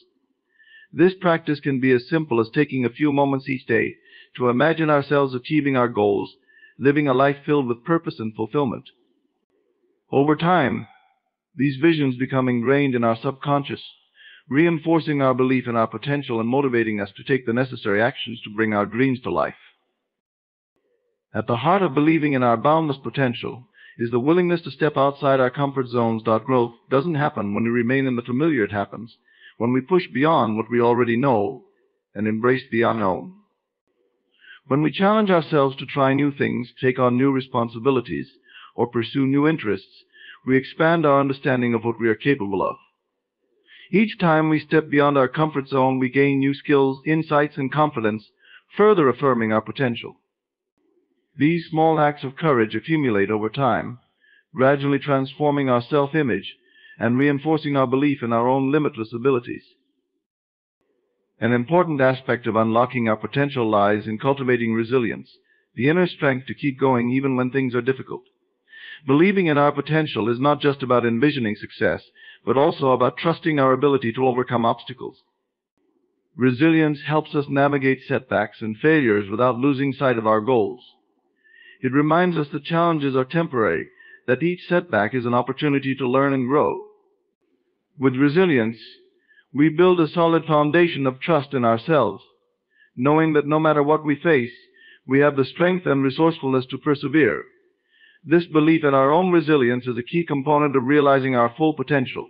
This practice can be as simple as taking a few moments each day to imagine ourselves achieving our goals, living a life filled with purpose and fulfillment. Over time, these visions become ingrained in our subconscious, reinforcing our belief in our potential and motivating us to take the necessary actions to bring our dreams to life. At the heart of believing in our boundless potential is the willingness to step outside our comfort zones. Growth doesn't happen when we remain in the familiar. It happens when we push beyond what we already know and embrace the unknown. When we challenge ourselves to try new things, take on new responsibilities, or pursue new interests, we expand our understanding of what we are capable of. Each time we step beyond our comfort zone, we gain new skills, insights, and confidence, further affirming our potential. These small acts of courage accumulate over time, gradually transforming our self-image and reinforcing our belief in our own limitless abilities. An important aspect of unlocking our potential lies in cultivating resilience, the inner strength to keep going even when things are difficult. Believing in our potential is not just about envisioning success, but also about trusting our ability to overcome obstacles. Resilience helps us navigate setbacks and failures without losing sight of our goals. It reminds us that challenges are temporary, that each setback is an opportunity to learn and grow. With resilience, we build a solid foundation of trust in ourselves, knowing that no matter what we face, we have the strength and resourcefulness to persevere. This belief in our own resilience is a key component of realizing our full potential.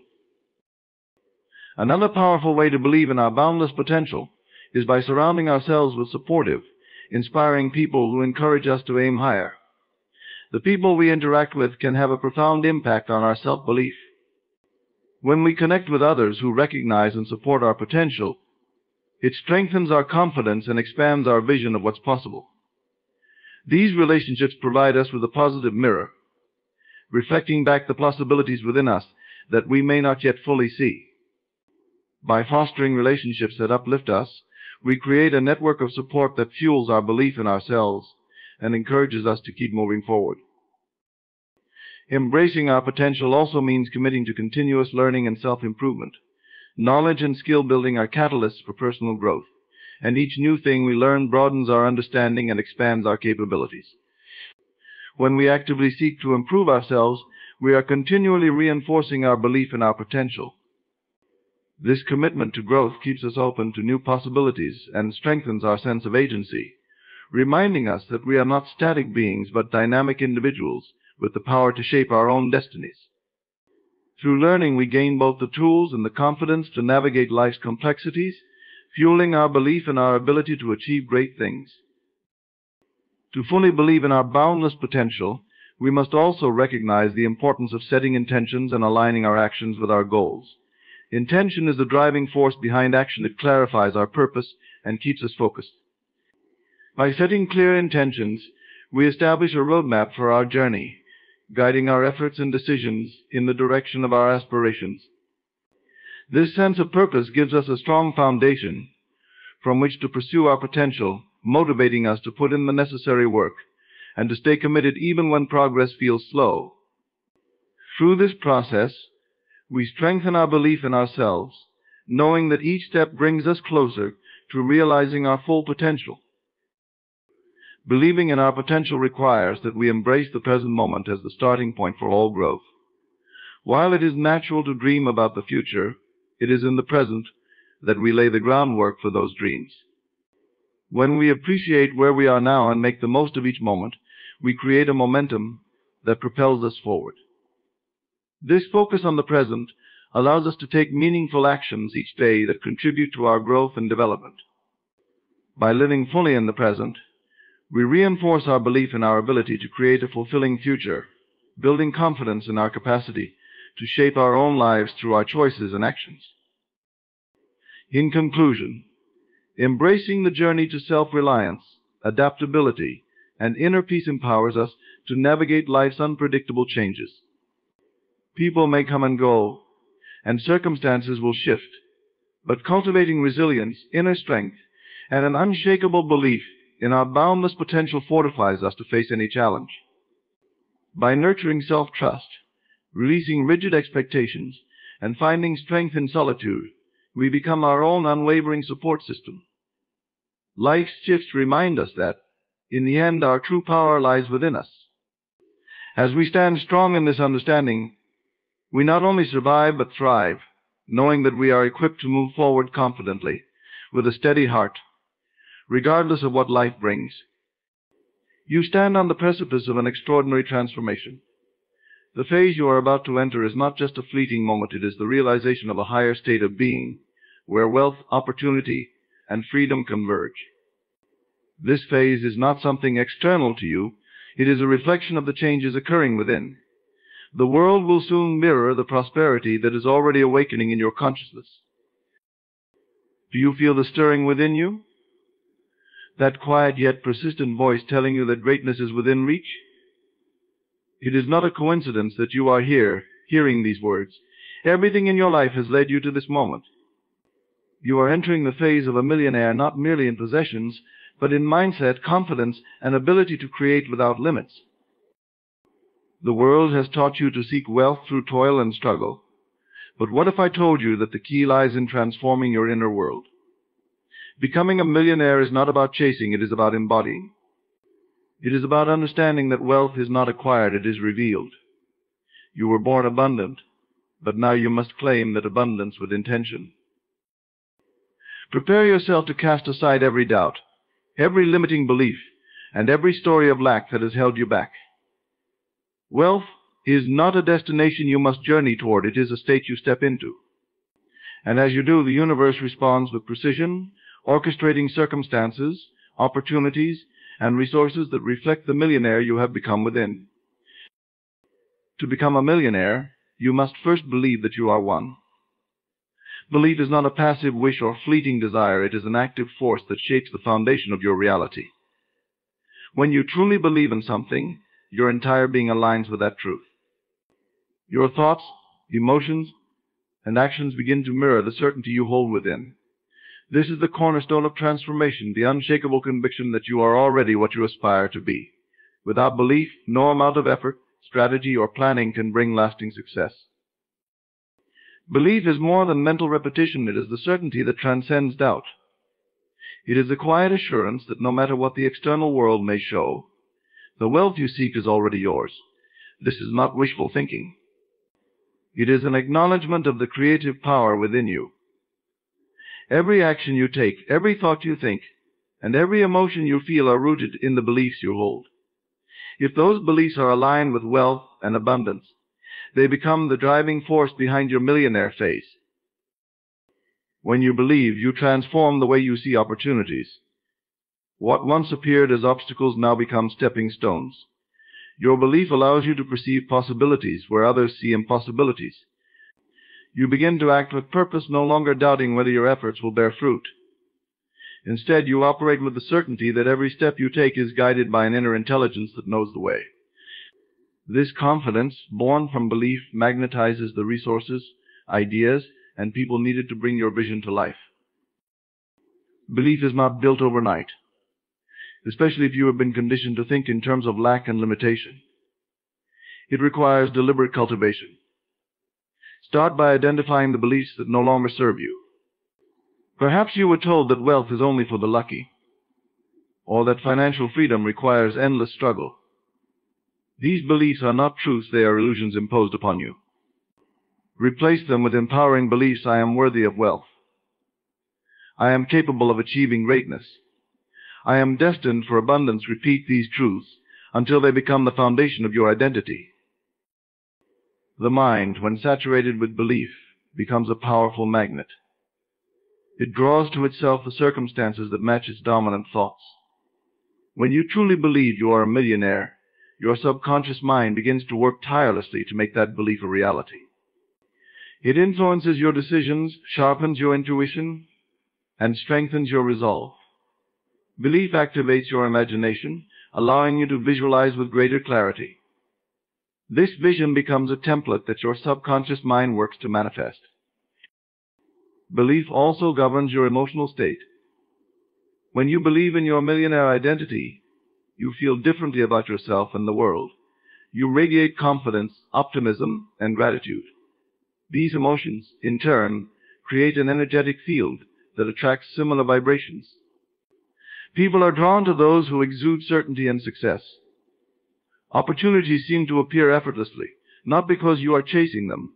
Another powerful way to believe in our boundless potential is by surrounding ourselves with supportive, inspiring people who encourage us to aim higher. The people we interact with can have a profound impact on our self-belief. When we connect with others who recognize and support our potential, it strengthens our confidence and expands our vision of what's possible. These relationships provide us with a positive mirror, reflecting back the possibilities within us that we may not yet fully see. By fostering relationships that uplift us, we create a network of support that fuels our belief in ourselves and encourages us to keep moving forward. Embracing our potential also means committing to continuous learning and self-improvement. Knowledge and skill building are catalysts for personal growth, and each new thing we learn broadens our understanding and expands our capabilities. When we actively seek to improve ourselves, we are continually reinforcing our belief in our potential. This commitment to growth keeps us open to new possibilities and strengthens our sense of agency, reminding us that we are not static beings but dynamic individuals with the power to shape our own destinies. Through learning, we gain both the tools and the confidence to navigate life's complexities, fueling our belief in our ability to achieve great things. To fully believe in our boundless potential, we must also recognize the importance of setting intentions and aligning our actions with our goals. Intention is the driving force behind action. It clarifies our purpose and keeps us focused. By setting clear intentions, we establish a roadmap for our journey, guiding our efforts and decisions in the direction of our aspirations. This sense of purpose gives us a strong foundation from which to pursue our potential, motivating us to put in the necessary work and to stay committed even when progress feels slow. Through this process, we strengthen our belief in ourselves, knowing that each step brings us closer to realizing our full potential. Believing in our potential requires that we embrace the present moment as the starting point for all growth. While it is natural to dream about the future, it is in the present that we lay the groundwork for those dreams. When we appreciate where we are now and make the most of each moment, we create a momentum that propels us forward. This focus on the present allows us to take meaningful actions each day that contribute to our growth and development. By living fully in the present, we reinforce our belief in our ability to create a fulfilling future, building confidence in our capacity to shape our own lives through our choices and actions. In conclusion, embracing the journey to self-reliance, adaptability, and inner peace empowers us to navigate life's unpredictable changes. People may come and go, and circumstances will shift, but cultivating resilience, inner strength, and an unshakable belief in our boundless potential fortifies us to face any challenge. By nurturing self-trust, releasing rigid expectations, and finding strength in solitude, we become our own unwavering support system. Life's shifts remind us that, in the end, our true power lies within us. As we stand strong in this understanding, we not only survive but thrive, knowing that we are equipped to move forward confidently, with a steady heart, regardless of what life brings. You stand on the precipice of an extraordinary transformation. The phase you are about to enter is not just a fleeting moment, it is the realization of a higher state of being, where wealth, opportunity, and freedom converge. This phase is not something external to you. It is a reflection of the changes occurring within. The world will soon mirror the prosperity that is already awakening in your consciousness. Do you feel the stirring within you? That quiet yet persistent voice telling you that greatness is within reach? It is not a coincidence that you are here, hearing these words. Everything in your life has led you to this moment. You are entering the phase of a millionaire not merely in possessions, but in mindset, confidence, and ability to create without limits. The world has taught you to seek wealth through toil and struggle. But what if I told you that the key lies in transforming your inner world? Becoming a millionaire is not about chasing, it is about embodying. It is about understanding that wealth is not acquired, it is revealed. You were born abundant, but now you must claim that abundance with intention. Prepare yourself to cast aside every doubt, every limiting belief, and every story of lack that has held you back. Wealth is not a destination you must journey toward, it is a state you step into. And as you do, the universe responds with precision, orchestrating circumstances, opportunities, and resources that reflect the millionaire you have become within. To become a millionaire, you must first believe that you are one. Belief is not a passive wish or fleeting desire, it is an active force that shapes the foundation of your reality. When you truly believe in something, your entire being aligns with that truth. Your thoughts, emotions, and actions begin to mirror the certainty you hold within. This is the cornerstone of transformation, the unshakable conviction that you are already what you aspire to be. Without belief, no amount of effort, strategy, or planning can bring lasting success. Belief is more than mental repetition, it is the certainty that transcends doubt. It is the quiet assurance that no matter what the external world may show, the wealth you seek is already yours. This is not wishful thinking. It is an acknowledgement of the creative power within you. Every action you take, every thought you think, and every emotion you feel are rooted in the beliefs you hold. If those beliefs are aligned with wealth and abundance, they become the driving force behind your millionaire phase. When you believe, you transform the way you see opportunities. What once appeared as obstacles now become stepping stones. Your belief allows you to perceive possibilities where others see impossibilities. You begin to act with purpose, no longer doubting whether your efforts will bear fruit. Instead, you operate with the certainty that every step you take is guided by an inner intelligence that knows the way. This confidence, born from belief, magnetizes the resources, ideas, and people needed to bring your vision to life. Belief is not built overnight, especially if you have been conditioned to think in terms of lack and limitation. It requires deliberate cultivation. Start by identifying the beliefs that no longer serve you. Perhaps you were told that wealth is only for the lucky, or that financial freedom requires endless struggle. These beliefs are not truths, they are illusions imposed upon you. Replace them with empowering beliefs: I am worthy of wealth. I am capable of achieving greatness. I am destined for abundance. Repeat these truths until they become the foundation of your identity. The mind, when saturated with belief, becomes a powerful magnet. It draws to itself the circumstances that match its dominant thoughts. When you truly believe you are a millionaire, your subconscious mind begins to work tirelessly to make that belief a reality. It influences your decisions, sharpens your intuition, and strengthens your resolve. Belief activates your imagination, allowing you to visualize with greater clarity. This vision becomes a template that your subconscious mind works to manifest. Belief also governs your emotional state. When you believe in your millionaire identity, you feel differently about yourself and the world. You radiate confidence, optimism, and gratitude. These emotions, in turn, create an energetic field that attracts similar vibrations. People are drawn to those who exude certainty and success. Opportunities seem to appear effortlessly, not because you are chasing them,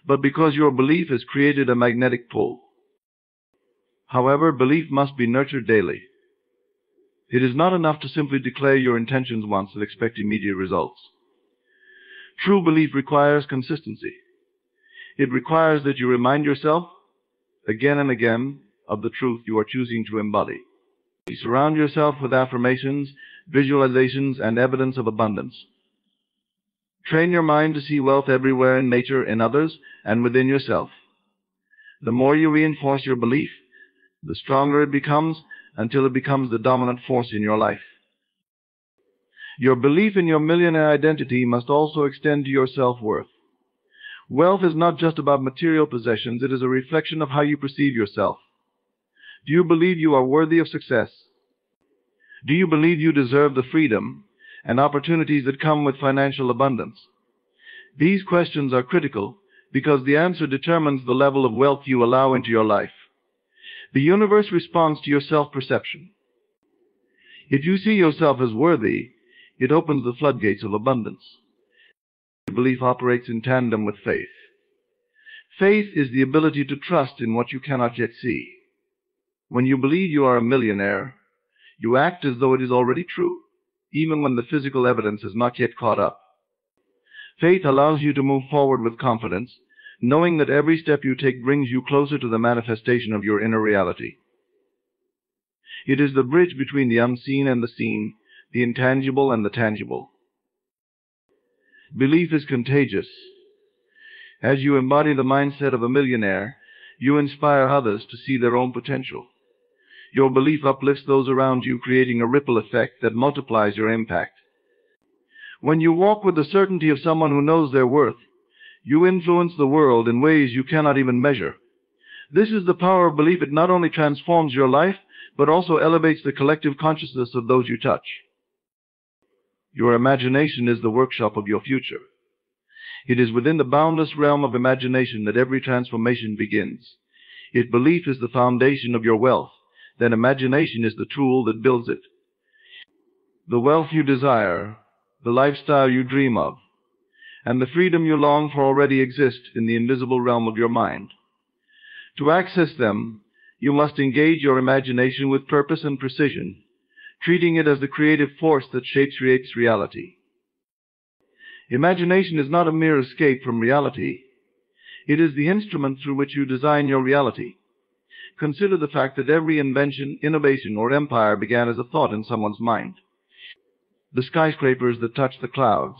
but because your belief has created a magnetic pull. However, belief must be nurtured daily. It is not enough to simply declare your intentions once and expect immediate results. True belief requires consistency. It requires that you remind yourself again and again, of the truth you are choosing to embody. Surround yourself with affirmations, visualizations, and evidence of abundance. Train your mind to see wealth everywhere in nature, in others, and within yourself. The more you reinforce your belief, the stronger it becomes, until it becomes the dominant force in your life. Your belief in your millionaire identity must also extend to your self-worth. Wealth is not just about material possessions, it is a reflection of how you perceive yourself. Do you believe you are worthy of success? Do you believe you deserve the freedom and opportunities that come with financial abundance? These questions are critical because the answer determines the level of wealth you allow into your life. The universe responds to your self-perception. If you see yourself as worthy, it opens the floodgates of abundance. Belief operates in tandem with faith. Faith is the ability to trust in what you cannot yet see. When you believe you are a millionaire, you act as though it is already true, even when the physical evidence has not yet caught up. Faith allows you to move forward with confidence, knowing that every step you take brings you closer to the manifestation of your inner reality. It is the bridge between the unseen and the seen, the intangible and the tangible. Belief is contagious. As you embody the mindset of a millionaire, you inspire others to see their own potential. Your belief uplifts those around you, creating a ripple effect that multiplies your impact. When you walk with the certainty of someone who knows their worth, you influence the world in ways you cannot even measure. This is the power of belief. It not only transforms your life, but also elevates the collective consciousness of those you touch. Your imagination is the workshop of your future. It is within the boundless realm of imagination that every transformation begins. If belief is the foundation of your wealth, then imagination is the tool that builds it. The wealth you desire, the lifestyle you dream of, and the freedom you long for already exist in the invisible realm of your mind. To access them, you must engage your imagination with purpose and precision, treating it as the creative force that shapes reality. Imagination is not a mere escape from reality. It is the instrument through which you design your reality. Consider the fact that every invention, innovation, or empire began as a thought in someone's mind. The skyscrapers that touch the clouds,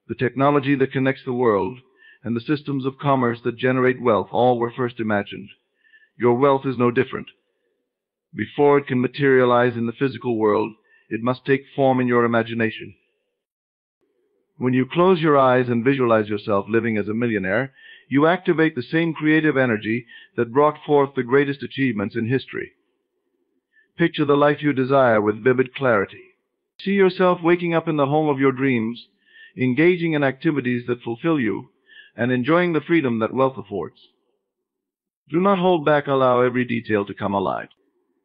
the technology that connects the world, and the systems of commerce that generate wealth all were first imagined. Your wealth is no different. Before it can materialize in the physical world, it must take form in your imagination. When you close your eyes and visualize yourself living as a millionaire, you activate the same creative energy that brought forth the greatest achievements in history. Picture the life you desire with vivid clarity. See yourself waking up in the home of your dreams, engaging in activities that fulfill you, and enjoying the freedom that wealth affords. Do not hold back. Allow every detail to come alive.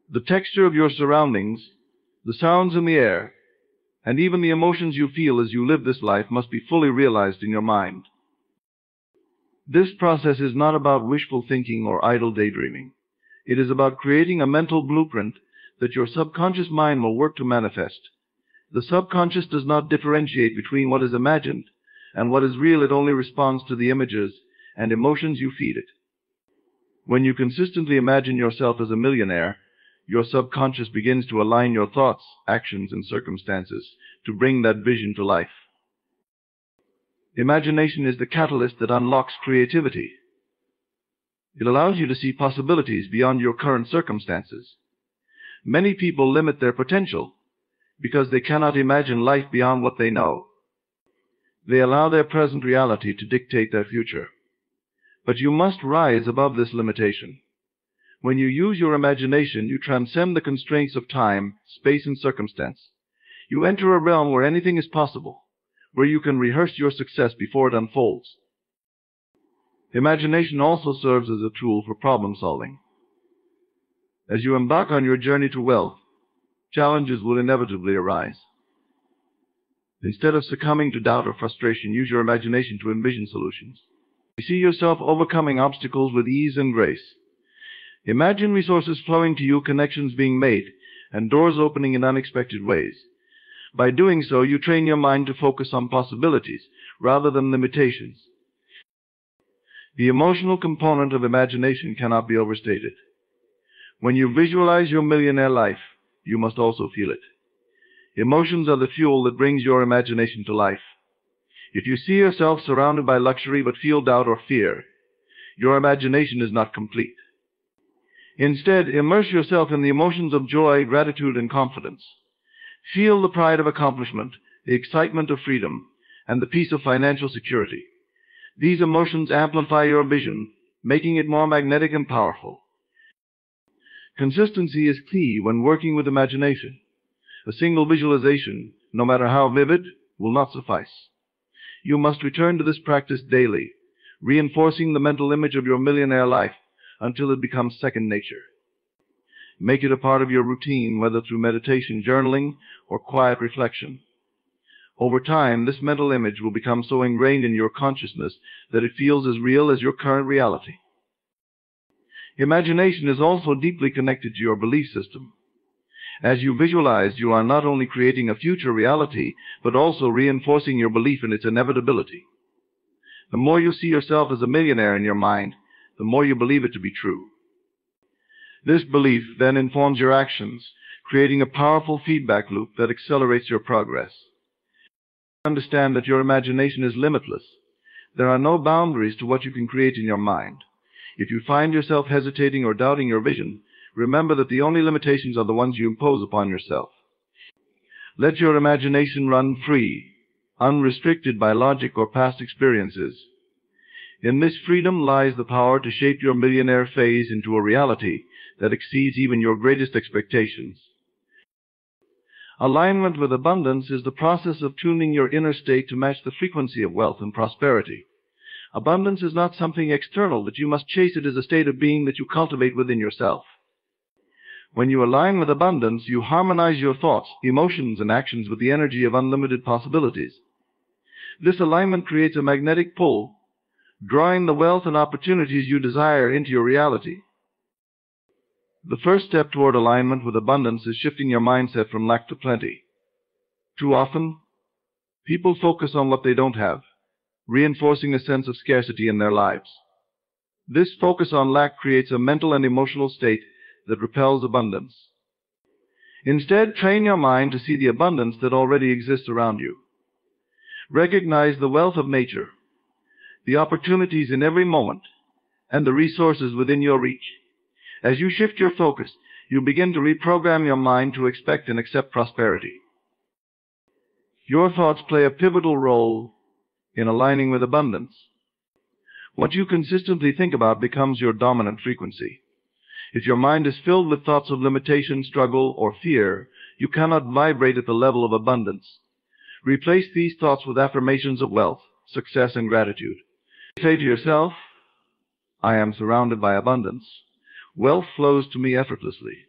The texture of your surroundings, the sounds in the air, and even the emotions you feel as you live this life must be fully realized in your mind. This process is not about wishful thinking or idle daydreaming. It is about creating a mental blueprint that your subconscious mind will work to manifest. The subconscious does not differentiate between what is imagined and what is real. It only responds to the images and emotions you feed it. When you consistently imagine yourself as a millionaire, your subconscious begins to align your thoughts, actions, and circumstances to bring that vision to life. Imagination is the catalyst that unlocks creativity. It allows you to see possibilities beyond your current circumstances. Many people limit their potential because they cannot imagine life beyond what they know. They allow their present reality to dictate their future. But you must rise above this limitation. When you use your imagination, you transcend the constraints of time, space, and circumstance. You enter a realm where anything is possible, where you can rehearse your success before it unfolds. Imagination also serves as a tool for problem solving. As you embark on your journey to wealth, challenges will inevitably arise. Instead of succumbing to doubt or frustration, use your imagination to envision solutions. You see yourself overcoming obstacles with ease and grace. Imagine resources flowing to you, connections being made, and doors opening in unexpected ways. By doing so, you train your mind to focus on possibilities rather than limitations. The emotional component of imagination cannot be overstated. When you visualize your millionaire life, you must also feel it. Emotions are the fuel that brings your imagination to life. If you see yourself surrounded by luxury but feel doubt or fear, your imagination is not complete. Instead, immerse yourself in the emotions of joy, gratitude, and confidence. Feel the pride of accomplishment, the excitement of freedom, and the peace of financial security. These emotions amplify your vision, making it more magnetic and powerful. Consistency is key when working with imagination. A single visualization, no matter how vivid, will not suffice. You must return to this practice daily, reinforcing the mental image of your millionaire life until it becomes second nature. Make it a part of your routine, whether through meditation, journaling, or quiet reflection. Over time, this mental image will become so ingrained in your consciousness that it feels as real as your current reality. Imagination is also deeply connected to your belief system. As you visualize, you are not only creating a future reality, but also reinforcing your belief in its inevitability. The more you see yourself as a millionaire in your mind, the more you believe it to be true. This belief then informs your actions, creating a powerful feedback loop that accelerates your progress. Understand that your imagination is limitless. There are no boundaries to what you can create in your mind. If you find yourself hesitating or doubting your vision, remember that the only limitations are the ones you impose upon yourself. Let your imagination run free, unrestricted by logic or past experiences. In this freedom lies the power to shape your millionaire phase into a reality that exceeds even your greatest expectations. Alignment with abundance is the process of tuning your inner state to match the frequency of wealth and prosperity. Abundance is not something external that you must chase. It is a state of being that you cultivate within yourself. When you align with abundance, you harmonize your thoughts, emotions, and actions with the energy of unlimited possibilities. This alignment creates a magnetic pull, drawing the wealth and opportunities you desire into your reality. The first step toward alignment with abundance is shifting your mindset from lack to plenty. Too often, people focus on what they don't have, reinforcing a sense of scarcity in their lives. This focus on lack creates a mental and emotional state that repels abundance. Instead, train your mind to see the abundance that already exists around you. Recognize the wealth of nature, the opportunities in every moment, and the resources within your reach. As you shift your focus, you begin to reprogram your mind to expect and accept prosperity. Your thoughts play a pivotal role in aligning with abundance. What you consistently think about becomes your dominant frequency. If your mind is filled with thoughts of limitation, struggle, or fear, you cannot vibrate at the level of abundance. Replace these thoughts with affirmations of wealth, success, and gratitude. Say to yourself, I am surrounded by abundance. Wealth flows to me effortlessly.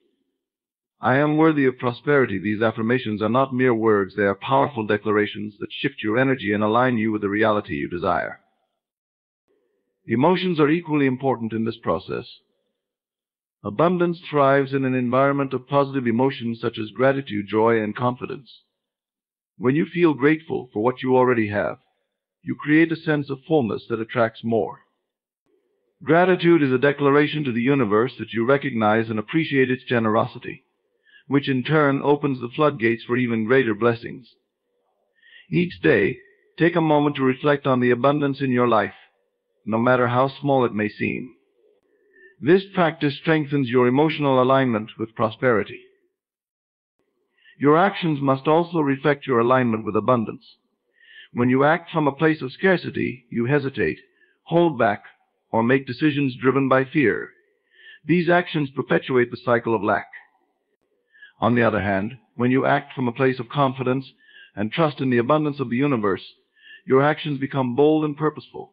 I am worthy of prosperity. These affirmations are not mere words. They are powerful declarations that shift your energy and align you with the reality you desire. Emotions are equally important in this process. Abundance thrives in an environment of positive emotions such as gratitude, joy, and confidence. When you feel grateful for what you already have, you create a sense of fullness that attracts more. Gratitude is a declaration to the universe that you recognize and appreciate its generosity, which in turn opens the floodgates for even greater blessings. Each day, take a moment to reflect on the abundance in your life, no matter how small it may seem. This practice strengthens your emotional alignment with prosperity. Your actions must also reflect your alignment with abundance. When you act from a place of scarcity, you hesitate, hold back, or make decisions driven by fear. These actions perpetuate the cycle of lack. On the other hand, when you act from a place of confidence and trust in the abundance of the universe, your actions become bold and purposeful.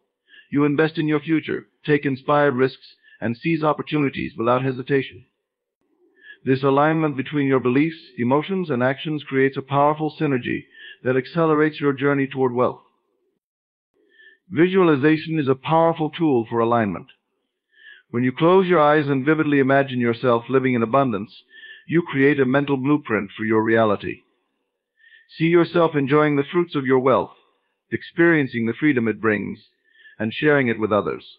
You invest in your future, take inspired risks, and seize opportunities without hesitation. This alignment between your beliefs, emotions, and actions creates a powerful synergy that accelerates your journey toward wealth. Visualization is a powerful tool for alignment. When you close your eyes and vividly imagine yourself living in abundance, you create a mental blueprint for your reality. See yourself enjoying the fruits of your wealth, experiencing the freedom it brings, and sharing it with others.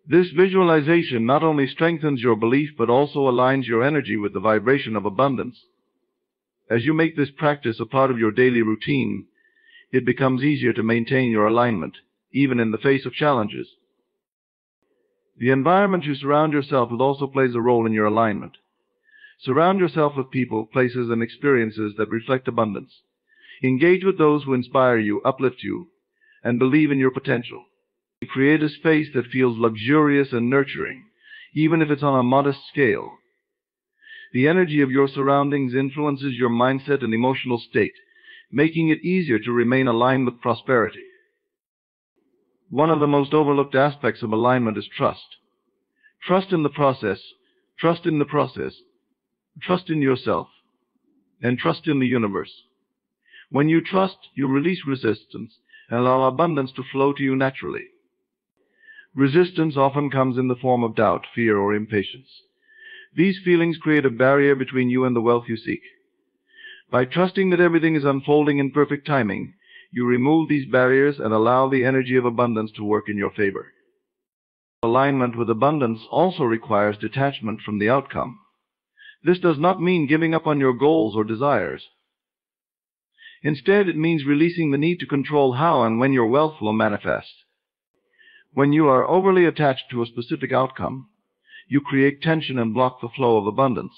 This visualization not only strengthens your belief but also aligns your energy with the vibration of abundance. As you make this practice a part of your daily routine, it becomes easier to maintain your alignment, even in the face of challenges. The environment you surround yourself with also plays a role in your alignment. Surround yourself with people, places, and experiences that reflect abundance. Engage with those who inspire you, uplift you, and believe in your potential. Create a space that feels luxurious and nurturing, even if it's on a modest scale. The energy of your surroundings influences your mindset and emotional state, making it easier to remain aligned with prosperity. One of the most overlooked aspects of alignment is trust. Trust in the process, trust in the process, trust in yourself, and trust in the universe. When you trust, you release resistance and allow abundance to flow to you naturally. Resistance often comes in the form of doubt, fear, or impatience. These feelings create a barrier between you and the wealth you seek. By trusting that everything is unfolding in perfect timing, you remove these barriers and allow the energy of abundance to work in your favor. Alignment with abundance also requires detachment from the outcome. This does not mean giving up on your goals or desires. Instead, it means releasing the need to control how and when your wealth will manifest. When you are overly attached to a specific outcome, you create tension and block the flow of abundance.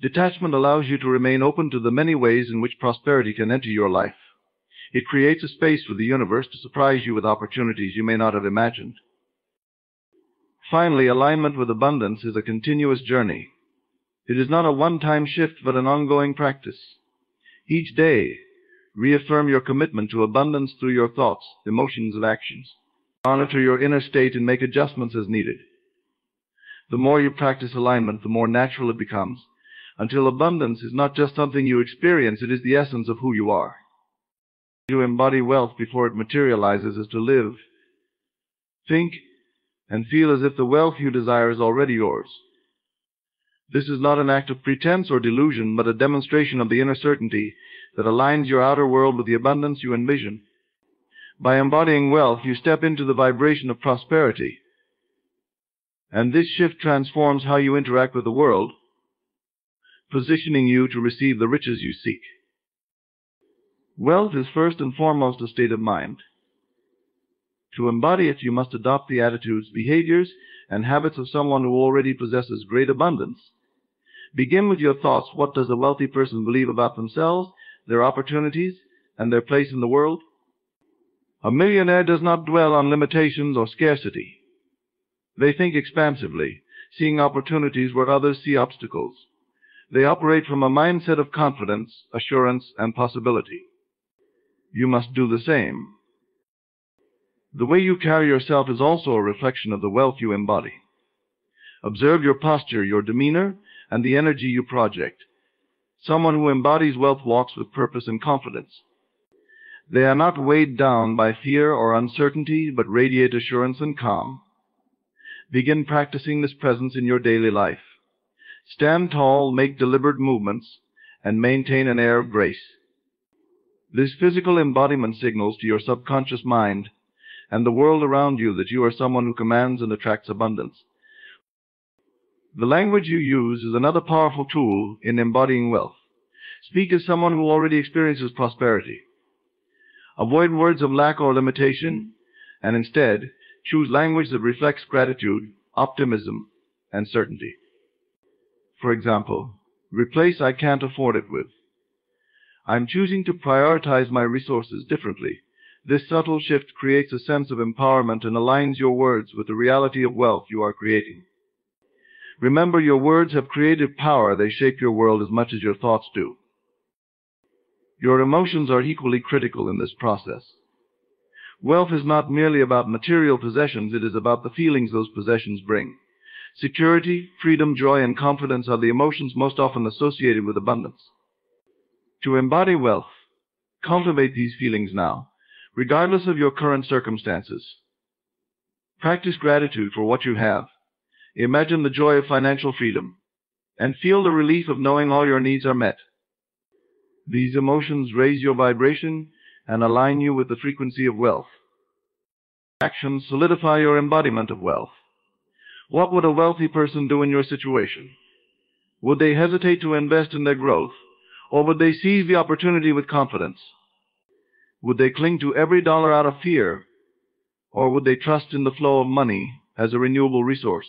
Detachment allows you to remain open to the many ways in which prosperity can enter your life. It creates a space for the universe to surprise you with opportunities you may not have imagined. Finally, alignment with abundance is a continuous journey. It is not a one-time shift, but an ongoing practice. Each day, reaffirm your commitment to abundance through your thoughts, emotions, and actions. Monitor your inner state and make adjustments as needed. The more you practice alignment, the more natural it becomes, until abundance is not just something you experience, it is the essence of who you are. To embody wealth before it materializes is to live, think, and feel as if the wealth you desire is already yours. This is not an act of pretense or delusion, but a demonstration of the inner certainty that aligns your outer world with the abundance you envision. By embodying wealth, you step into the vibration of prosperity, and this shift transforms how you interact with the world, positioning you to receive the riches you seek. Wealth is first and foremost a state of mind. To embody it, you must adopt the attitudes, behaviors, and habits of someone who already possesses great abundance. Begin with your thoughts. What does a wealthy person believe about themselves, their opportunities, and their place in the world? A millionaire does not dwell on limitations or scarcity. They think expansively, seeing opportunities where others see obstacles. They operate from a mindset of confidence, assurance, and possibility. You must do the same. The way you carry yourself is also a reflection of the wealth you embody. Observe your posture, your demeanor, and the energy you project. Someone who embodies wealth walks with purpose and confidence. They are not weighed down by fear or uncertainty, but radiate assurance and calm. Begin practicing this presence in your daily life. Stand tall, make deliberate movements, and maintain an air of grace. This physical embodiment signals to your subconscious mind and the world around you that you are someone who commands and attracts abundance. The language you use is another powerful tool in embodying wealth. Speak as someone who already experiences prosperity. Avoid words of lack or limitation, and instead, choose language that reflects gratitude, optimism, and certainty. For example, replace "I can't afford it" with "I'm choosing to prioritize my resources differently." This subtle shift creates a sense of empowerment and aligns your words with the reality of wealth you are creating. Remember, your words have creative power. They shape your world as much as your thoughts do. Your emotions are equally critical in this process. Wealth is not merely about material possessions, it is about the feelings those possessions bring. Security, freedom, joy, and confidence are the emotions most often associated with abundance. To embody wealth, cultivate these feelings now, regardless of your current circumstances. Practice gratitude for what you have. Imagine the joy of financial freedom, and feel the relief of knowing all your needs are met. These emotions raise your vibration and align you with the frequency of wealth. Actions solidify your embodiment of wealth. What would a wealthy person do in your situation? Would they hesitate to invest in their growth, or would they seize the opportunity with confidence? Would they cling to every dollar out of fear, or would they trust in the flow of money as a renewable resource?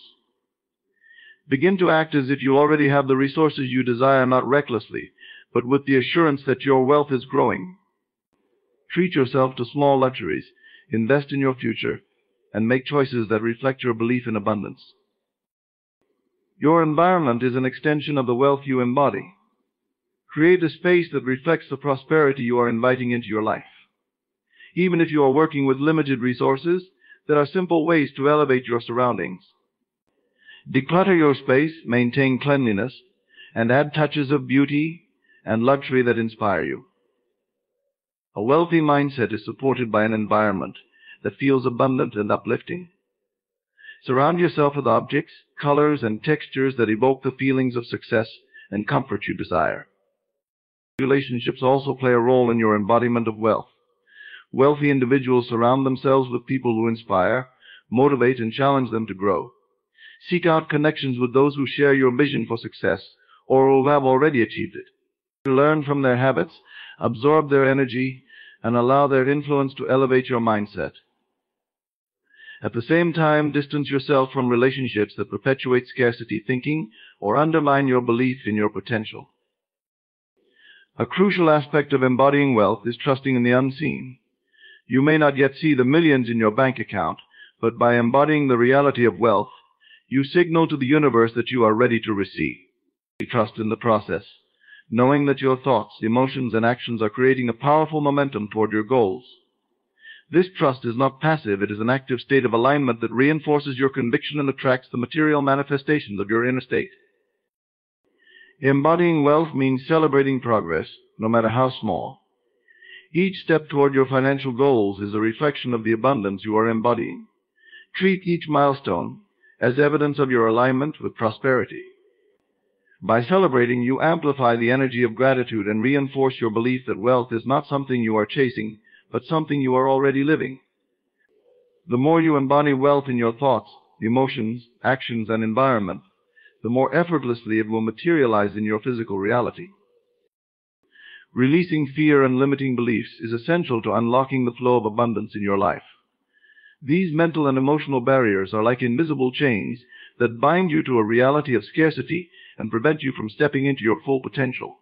Begin to act as if you already have the resources you desire, not recklessly, but with the assurance that your wealth is growing. Treat yourself to small luxuries, invest in your future, and make choices that reflect your belief in abundance. Your environment is an extension of the wealth you embody. Create a space that reflects the prosperity you are inviting into your life. Even if you are working with limited resources, there are simple ways to elevate your surroundings. Declutter your space, maintain cleanliness, and add touches of beauty and luxury that inspire you. A wealthy mindset is supported by an environment that feels abundant and uplifting. Surround yourself with objects, colors, and textures that evoke the feelings of success and comfort you desire. Relationships also play a role in your embodiment of wealth. Wealthy individuals surround themselves with people who inspire, motivate, and challenge them to grow. Seek out connections with those who share your vision for success or who have already achieved it. Learn from their habits, absorb their energy, and allow their influence to elevate your mindset. At the same time, distance yourself from relationships that perpetuate scarcity thinking or undermine your belief in your potential. A crucial aspect of embodying wealth is trusting in the unseen. You may not yet see the millions in your bank account, but by embodying the reality of wealth, you signal to the universe that you are ready to receive. Trust in the process, knowing that your thoughts, emotions, and actions are creating a powerful momentum toward your goals. This trust is not passive, it is an active state of alignment that reinforces your conviction and attracts the material manifestations of your inner state. Embodying wealth means celebrating progress, no matter how small. Each step toward your financial goals is a reflection of the abundance you are embodying. Treat each milestone as evidence of your alignment with prosperity. By celebrating, you amplify the energy of gratitude and reinforce your belief that wealth is not something you are chasing, but something you are already living. The more you embody wealth in your thoughts, emotions, actions, and environment, the more effortlessly it will materialize in your physical reality. Releasing fear and limiting beliefs is essential to unlocking the flow of abundance in your life. These mental and emotional barriers are like invisible chains that bind you to a reality of scarcity and prevent you from stepping into your full potential.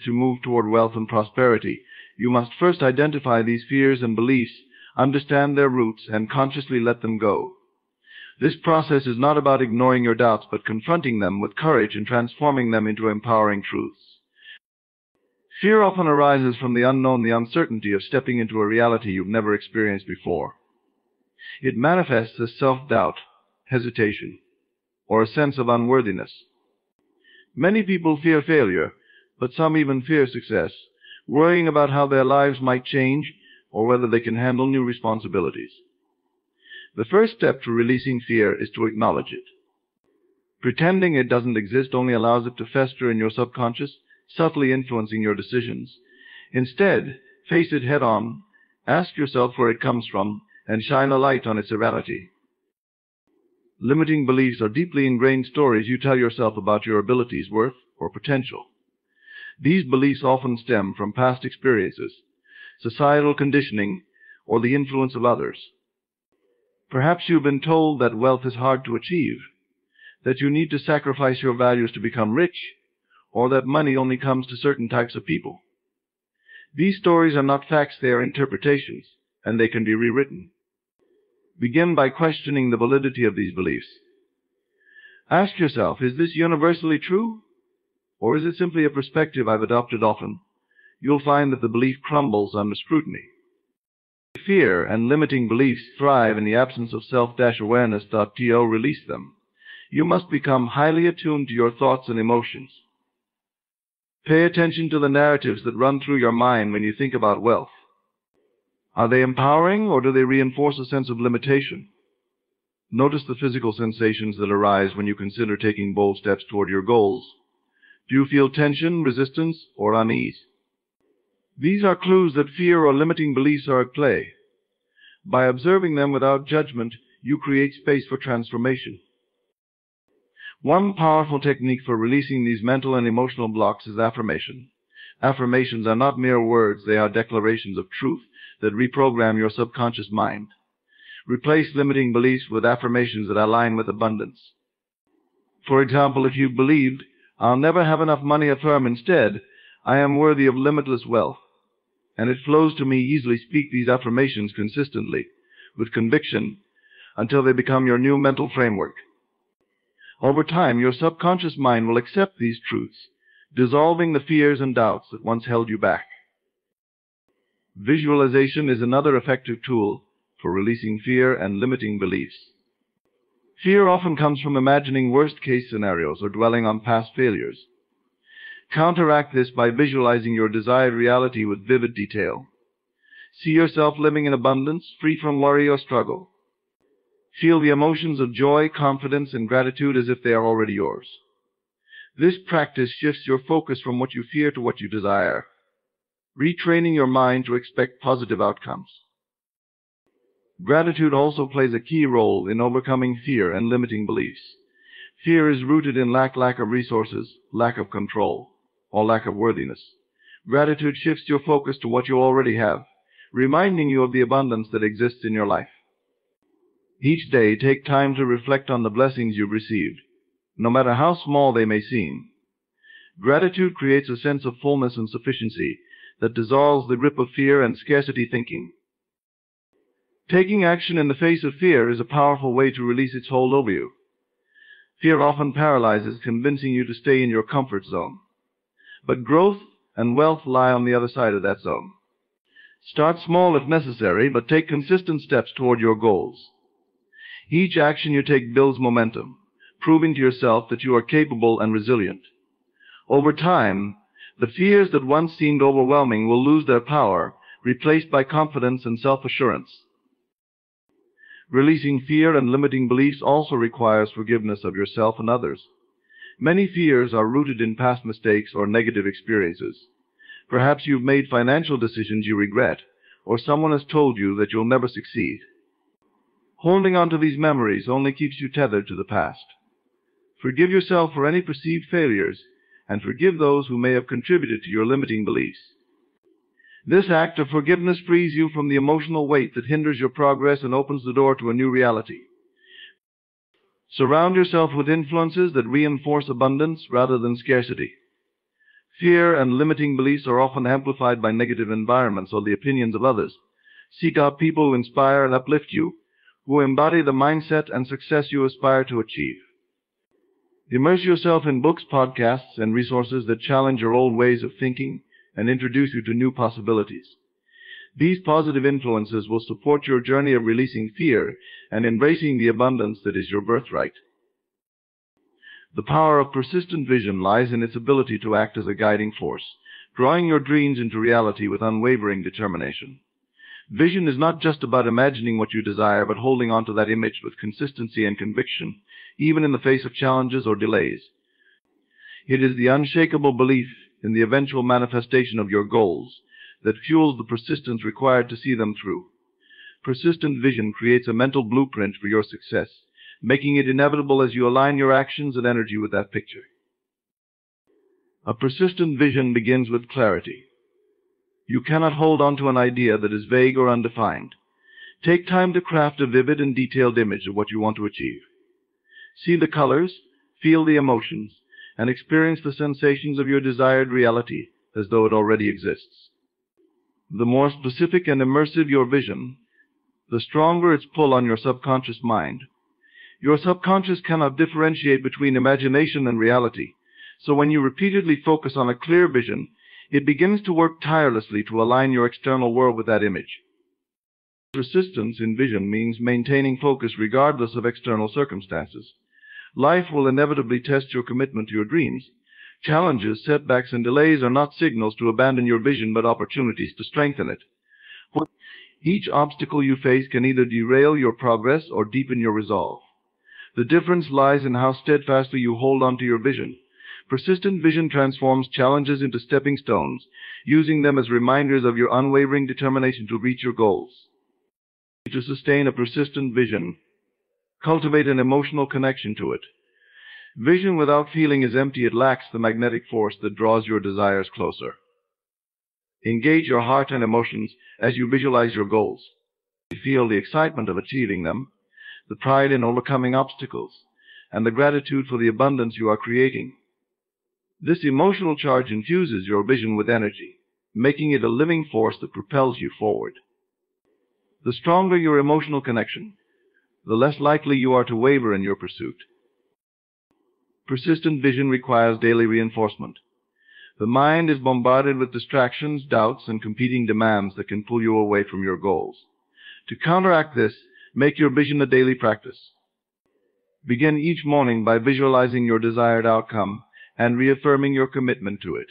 To move toward wealth and prosperity, you must first identify these fears and beliefs, understand their roots, and consciously let them go. This process is not about ignoring your doubts, but confronting them with courage and transforming them into empowering truths. Fear often arises from the unknown, the uncertainty of stepping into a reality you've never experienced before. It manifests as self-doubt, hesitation, or a sense of unworthiness. Many people fear failure, but some even fear success, worrying about how their lives might change or whether they can handle new responsibilities. The first step to releasing fear is to acknowledge it. Pretending it doesn't exist only allows it to fester in your subconscious, subtly influencing your decisions. Instead, face it head-on, ask yourself where it comes from, and shine a light on its erratic. Limiting beliefs are deeply ingrained stories you tell yourself about your abilities, worth, or potential. These beliefs often stem from past experiences, societal conditioning, or the influence of others. Perhaps you've been told that wealth is hard to achieve, that you need to sacrifice your values to become rich, or that money only comes to certain types of people. These stories are not facts, they are interpretations, and they can be rewritten. Begin by questioning the validity of these beliefs. Ask yourself, is this universally true? Or is it simply a perspective I've adopted often? You'll find that the belief crumbles under scrutiny. Fear and limiting beliefs thrive in the absence of self-awareness. Release them. You must become highly attuned to your thoughts and emotions. Pay attention to the narratives that run through your mind when you think about wealth. Are they empowering, or do they reinforce a sense of limitation? Notice the physical sensations that arise when you consider taking bold steps toward your goals. Do you feel tension, resistance, or unease? These are clues that fear or limiting beliefs are at play. By observing them without judgment, you create space for transformation. One powerful technique for releasing these mental and emotional blocks is affirmation. Affirmations are not mere words, they are declarations of truth that reprogram your subconscious mind. Replace limiting beliefs with affirmations that align with abundance. For example, if you believed, "I'll never have enough money," affirm instead, "I am worthy of limitless wealth, and it flows to me easily." Speak these affirmations consistently, with conviction, until they become your new mental framework. Over time, your subconscious mind will accept these truths, dissolving the fears and doubts that once held you back. Visualization is another effective tool for releasing fear and limiting beliefs. Fear often comes from imagining worst-case scenarios or dwelling on past failures. Counteract this by visualizing your desired reality with vivid detail. See yourself living in abundance, free from worry or struggle. Feel the emotions of joy, confidence, and gratitude as if they are already yours. This practice shifts your focus from what you fear to what you desire, retraining your mind to expect positive outcomes. Gratitude also plays a key role in overcoming fear and limiting beliefs. Fear is rooted in lack of resources, lack of control, or lack of worthiness. Gratitude shifts your focus to what you already have, reminding you of the abundance that exists in your life. Each day, take time to reflect on the blessings you've received, no matter how small they may seem. Gratitude creates a sense of fullness and sufficiency that dissolves the grip of fear and scarcity thinking. Taking action in the face of fear is a powerful way to release its hold over you. Fear often paralyzes, convincing you to stay in your comfort zone. But growth and wealth lie on the other side of that zone. Start small if necessary, but take consistent steps toward your goals. Each action you take builds momentum, proving to yourself that you are capable and resilient. Over time, the fears that once seemed overwhelming will lose their power, replaced by confidence and self-assurance. Releasing fear and limiting beliefs also requires forgiveness of yourself and others. Many fears are rooted in past mistakes or negative experiences. Perhaps you've made financial decisions you regret, or someone has told you that you'll never succeed. Holding on to these memories only keeps you tethered to the past. Forgive yourself for any perceived failures, and forgive those who may have contributed to your limiting beliefs. This act of forgiveness frees you from the emotional weight that hinders your progress and opens the door to a new reality. Surround yourself with influences that reinforce abundance rather than scarcity. Fear and limiting beliefs are often amplified by negative environments or the opinions of others. Seek out people who inspire and uplift you, who embody the mindset and success you aspire to achieve. Immerse yourself in books, podcasts, and resources that challenge your old ways of thinking and introduce you to new possibilities. These positive influences will support your journey of releasing fear and embracing the abundance that is your birthright. The power of persistent vision lies in its ability to act as a guiding force, drawing your dreams into reality with unwavering determination. Vision is not just about imagining what you desire, but holding on to that image with consistency and conviction, even in the face of challenges or delays. It is the unshakable belief in the eventual manifestation of your goals that fuels the persistence required to see them through. Persistent vision creates a mental blueprint for your success, making it inevitable as you align your actions and energy with that picture. A persistent vision begins with clarity. You cannot hold on to an idea that is vague or undefined. Take time to craft a vivid and detailed image of what you want to achieve. See the colors, feel the emotions, and experience the sensations of your desired reality as though it already exists. The more specific and immersive your vision, the stronger its pull on your subconscious mind. Your subconscious cannot differentiate between imagination and reality, so when you repeatedly focus on a clear vision, it begins to work tirelessly to align your external world with that image. Persistence in vision means maintaining focus regardless of external circumstances. Life will inevitably test your commitment to your dreams. Challenges, setbacks, and delays are not signals to abandon your vision, but opportunities to strengthen it. Each obstacle you face can either derail your progress or deepen your resolve. The difference lies in how steadfastly you hold on to your vision. Persistent vision transforms challenges into stepping stones, using them as reminders of your unwavering determination to reach your goals. To sustain a persistent vision, cultivate an emotional connection to it. Vision without feeling is empty. It lacks the magnetic force that draws your desires closer. Engage your heart and emotions as you visualize your goals. You feel the excitement of achieving them, the pride in overcoming obstacles, and the gratitude for the abundance you are creating. This emotional charge infuses your vision with energy, making it a living force that propels you forward. The stronger your emotional connection, the less likely you are to waver in your pursuit. Persistent vision requires daily reinforcement. The mind is bombarded with distractions, doubts, and competing demands that can pull you away from your goals. To counteract this, make your vision a daily practice. Begin each morning by visualizing your desired outcome and reaffirming your commitment to it.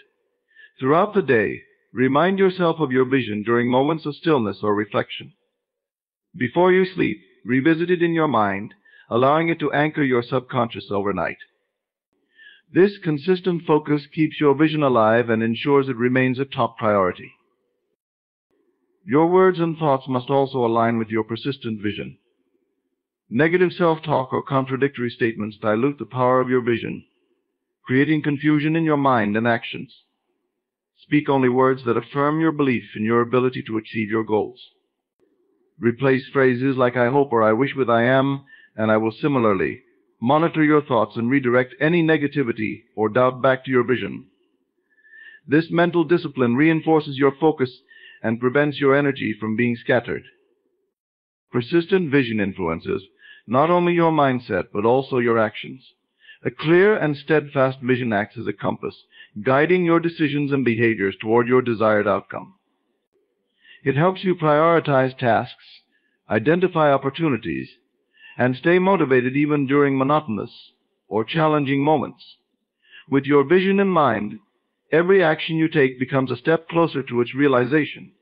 Throughout the day, remind yourself of your vision during moments of stillness or reflection. Before you sleep, revisit it in your mind, allowing it to anchor your subconscious overnight. This consistent focus keeps your vision alive and ensures it remains a top priority. Your words and thoughts must also align with your persistent vision. Negative self-talk or contradictory statements dilute the power of your vision, creating confusion in your mind and actions. Speak only words that affirm your belief in your ability to achieve your goals. Replace phrases like "I hope" or "I wish" with "I am" and "I will." Similarly, monitor your thoughts and redirect any negativity or doubt back to your vision. This mental discipline reinforces your focus and prevents your energy from being scattered. Persistent vision influences not only your mindset but also your actions. A clear and steadfast vision acts as a compass, guiding your decisions and behaviors toward your desired outcome. It helps you prioritize tasks, identify opportunities, and stay motivated even during monotonous or challenging moments. With your vision in mind, every action you take becomes a step closer to its realization.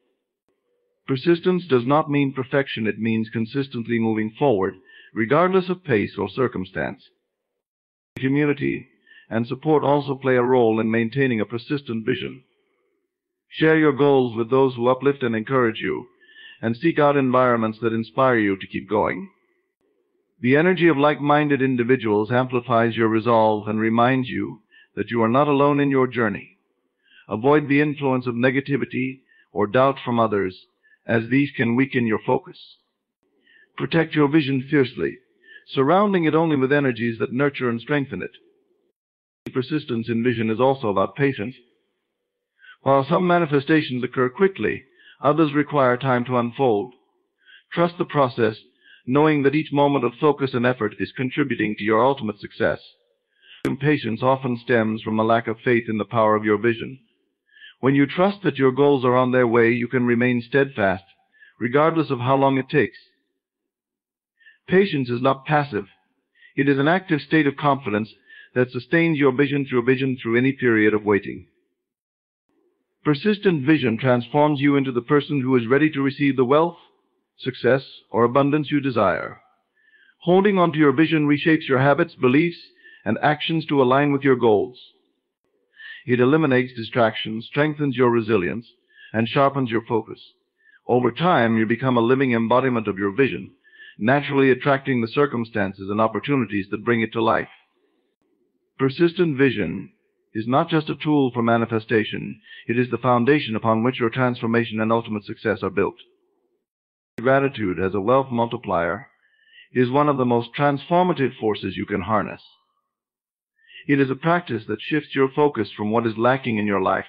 Persistence does not mean perfection. It means consistently moving forward, regardless of pace or circumstance. Community and support also play a role in maintaining a persistent vision. Share your goals with those who uplift and encourage you, and seek out environments that inspire you to keep going. The energy of like-minded individuals amplifies your resolve and reminds you that you are not alone in your journey. Avoid the influence of negativity or doubt from others, as these can weaken your focus. Protect your vision fiercely, surrounding it only with energies that nurture and strengthen it. Persistence in vision is also about patience. While some manifestations occur quickly, others require time to unfold. Trust the process, knowing that each moment of focus and effort is contributing to your ultimate success. Impatience often stems from a lack of faith in the power of your vision. When you trust that your goals are on their way, you can remain steadfast, regardless of how long it takes. Patience is not passive. It is an active state of confidence that sustains your vision through any period of waiting. Persistent vision transforms you into the person who is ready to receive the wealth, success, or abundance you desire. Holding on to your vision reshapes your habits, beliefs, and actions to align with your goals. It eliminates distractions, strengthens your resilience, and sharpens your focus. Over time, you become a living embodiment of your vision, naturally attracting the circumstances and opportunities that bring it to life. Persistent vision is not just a tool for manifestation. It is the foundation upon which your transformation and ultimate success are built. Gratitude as a wealth multiplier is one of the most transformative forces you can harness. It is a practice that shifts your focus from what is lacking in your life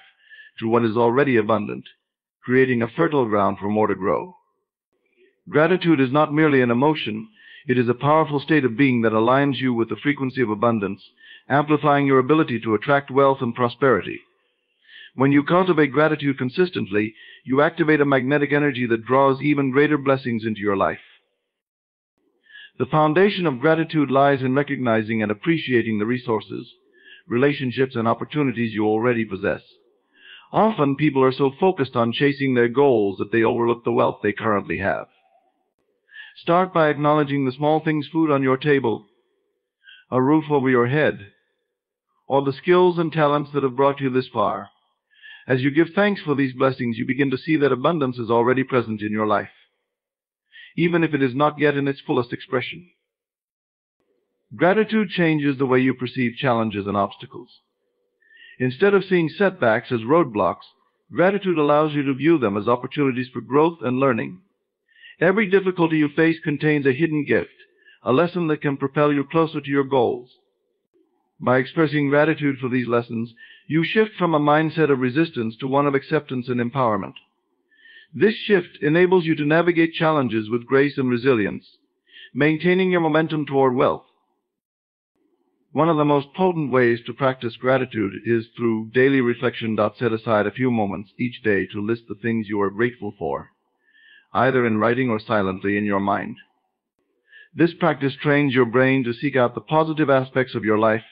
to what is already abundant, creating a fertile ground for more to grow. Gratitude is not merely an emotion. It is a powerful state of being that aligns you with the frequency of abundance, amplifying your ability to attract wealth and prosperity. When you cultivate gratitude consistently, you activate a magnetic energy that draws even greater blessings into your life. The foundation of gratitude lies in recognizing and appreciating the resources, relationships, and opportunities you already possess. Often, people are so focused on chasing their goals that they overlook the wealth they currently have. Start by acknowledging the small things: food on your table, a roof over your head, or the skills and talents that have brought you this far. As you give thanks for these blessings, you begin to see that abundance is already present in your life, even if it is not yet in its fullest expression. Gratitude changes the way you perceive challenges and obstacles. Instead of seeing setbacks as roadblocks, gratitude allows you to view them as opportunities for growth and learning. Every difficulty you face contains a hidden gift, a lesson that can propel you closer to your goals. By expressing gratitude for these lessons, you shift from a mindset of resistance to one of acceptance and empowerment. This shift enables you to navigate challenges with grace and resilience, maintaining your momentum toward wealth. One of the most potent ways to practice gratitude is through daily reflection. Set aside a few moments each day to list the things you are grateful for, either in writing or silently in your mind. This practice trains your brain to seek out the positive aspects of your life,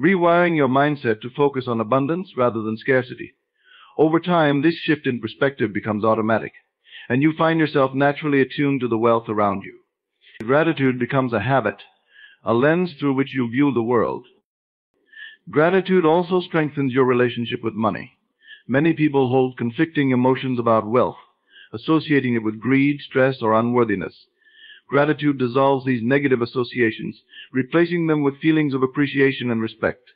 rewiring your mindset to focus on abundance rather than scarcity. Over time, this shift in perspective becomes automatic, and you find yourself naturally attuned to the wealth around you. Gratitude becomes a habit, a lens through which you view the world. Gratitude also strengthens your relationship with money. Many people hold conflicting emotions about wealth, associating it with greed, stress, or unworthiness. Gratitude dissolves these negative associations, replacing them with feelings of appreciation and respect.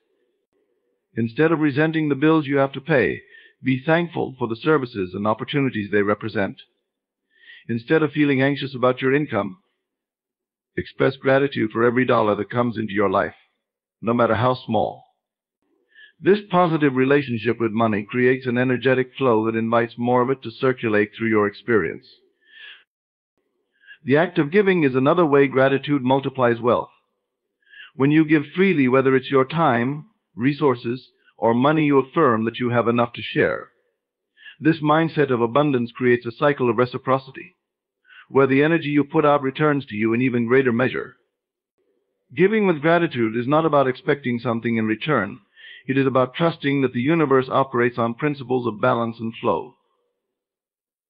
Instead of resenting the bills you have to pay, be thankful for the services and opportunities they represent. Instead of feeling anxious about your income, express gratitude for every dollar that comes into your life, no matter how small. This positive relationship with money creates an energetic flow that invites more of it to circulate through your experience. The act of giving is another way gratitude multiplies wealth. When you give freely, whether it's your time, resources, or money, you affirm that you have enough to share. This mindset of abundance creates a cycle of reciprocity, where the energy you put out returns to you in even greater measure. Giving with gratitude is not about expecting something in return. It is about trusting that the universe operates on principles of balance and flow.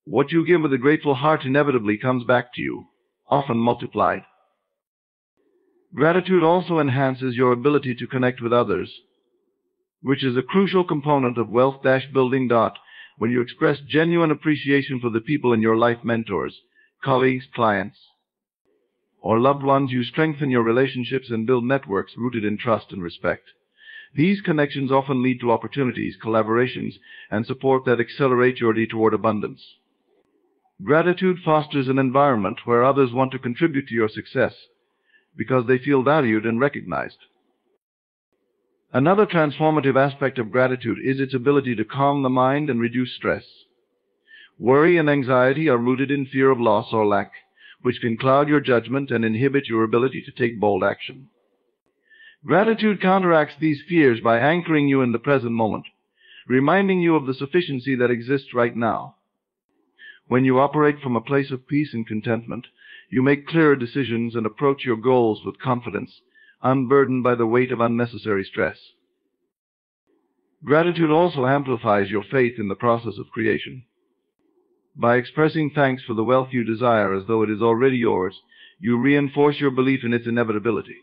What you give with a grateful heart inevitably comes back to you, often multiplied. Gratitude also enhances your ability to connect with others, which is a crucial component of wealth-building. When you express genuine appreciation for the people in your life, mentors, colleagues, clients, or loved ones, you strengthen your relationships and build networks rooted in trust and respect. These connections often lead to opportunities, collaborations, and support that accelerate your journey toward abundance. Gratitude fosters an environment where others want to contribute to your success because they feel valued and recognized. Another transformative aspect of gratitude is its ability to calm the mind and reduce stress. Worry and anxiety are rooted in fear of loss or lack, which can cloud your judgment and inhibit your ability to take bold action. Gratitude counteracts these fears by anchoring you in the present moment, reminding you of the sufficiency that exists right now. When you operate from a place of peace and contentment, you make clearer decisions and approach your goals with confidence, unburdened by the weight of unnecessary stress. Gratitude also amplifies your faith in the process of creation. By expressing thanks for the wealth you desire as though it is already yours, you reinforce your belief in its inevitability.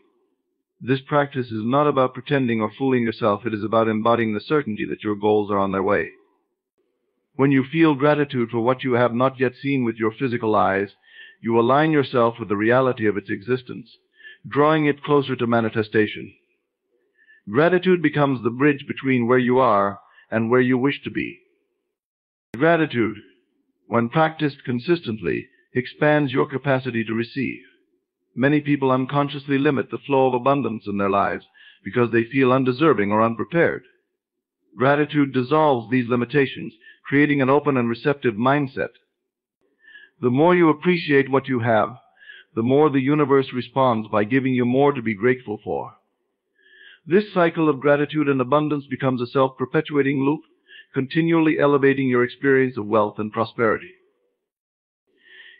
This practice is not about pretending or fooling yourself. It is about embodying the certainty that your goals are on their way. When you feel gratitude for what you have not yet seen with your physical eyes, you align yourself with the reality of its existence, drawing it closer to manifestation. Gratitude becomes the bridge between where you are and where you wish to be. Gratitude, when practiced consistently, expands your capacity to receive. Many people unconsciously limit the flow of abundance in their lives because they feel undeserving or unprepared. Gratitude dissolves these limitations, creating an open and receptive mindset. The more you appreciate what you have, the more the universe responds by giving you more to be grateful for. This cycle of gratitude and abundance becomes a self-perpetuating loop, continually elevating your experience of wealth and prosperity.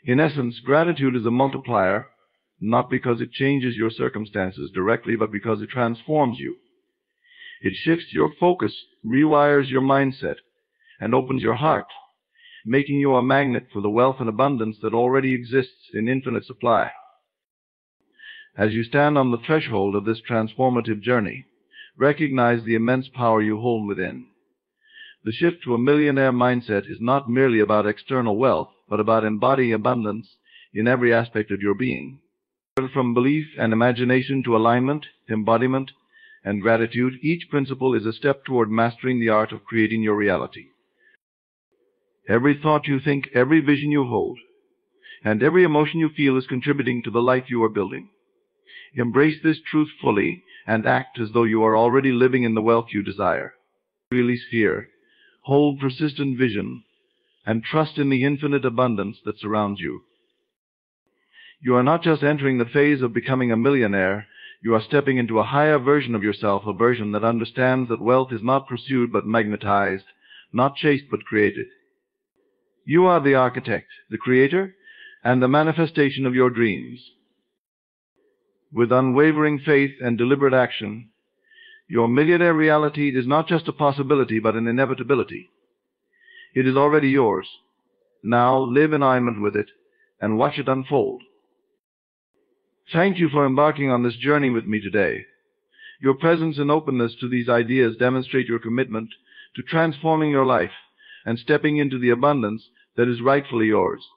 In essence, gratitude is a multiplier, not because it changes your circumstances directly, but because it transforms you. It shifts your focus, rewires your mindset, and opens your heart, making you a magnet for the wealth and abundance that already exists in infinite supply. As you stand on the threshold of this transformative journey, recognize the immense power you hold within. The shift to a millionaire mindset is not merely about external wealth, but about embodying abundance in every aspect of your being. From belief and imagination to alignment, embodiment, and gratitude, each principle is a step toward mastering the art of creating your reality. Every thought you think, every vision you hold, and every emotion you feel is contributing to the life you are building. Embrace this truth fully and act as though you are already living in the wealth you desire. Release fear, hold persistent vision, and trust in the infinite abundance that surrounds you. You are not just entering the phase of becoming a millionaire, you are stepping into a higher version of yourself, a version that understands that wealth is not pursued but magnetized, not chased but created. You are the architect, the creator, and the manifestation of your dreams. With unwavering faith and deliberate action, your millionaire reality is not just a possibility but an inevitability. It is already yours. Now live in alignment with it and watch it unfold. Thank you for embarking on this journey with me today. Your presence and openness to these ideas demonstrate your commitment to transforming your life and stepping into the abundance that is rightfully yours.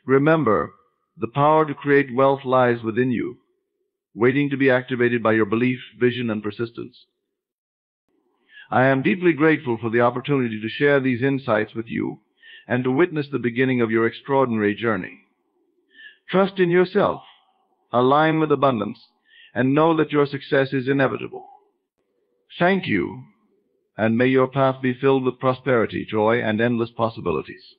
Remember, the power to create wealth lies within you, waiting to be activated by your belief, vision, and persistence. I am deeply grateful for the opportunity to share these insights with you and to witness the beginning of your extraordinary journey. Trust in yourself, align with abundance, and know that your success is inevitable. Thank you, and may your path be filled with prosperity, joy, and endless possibilities.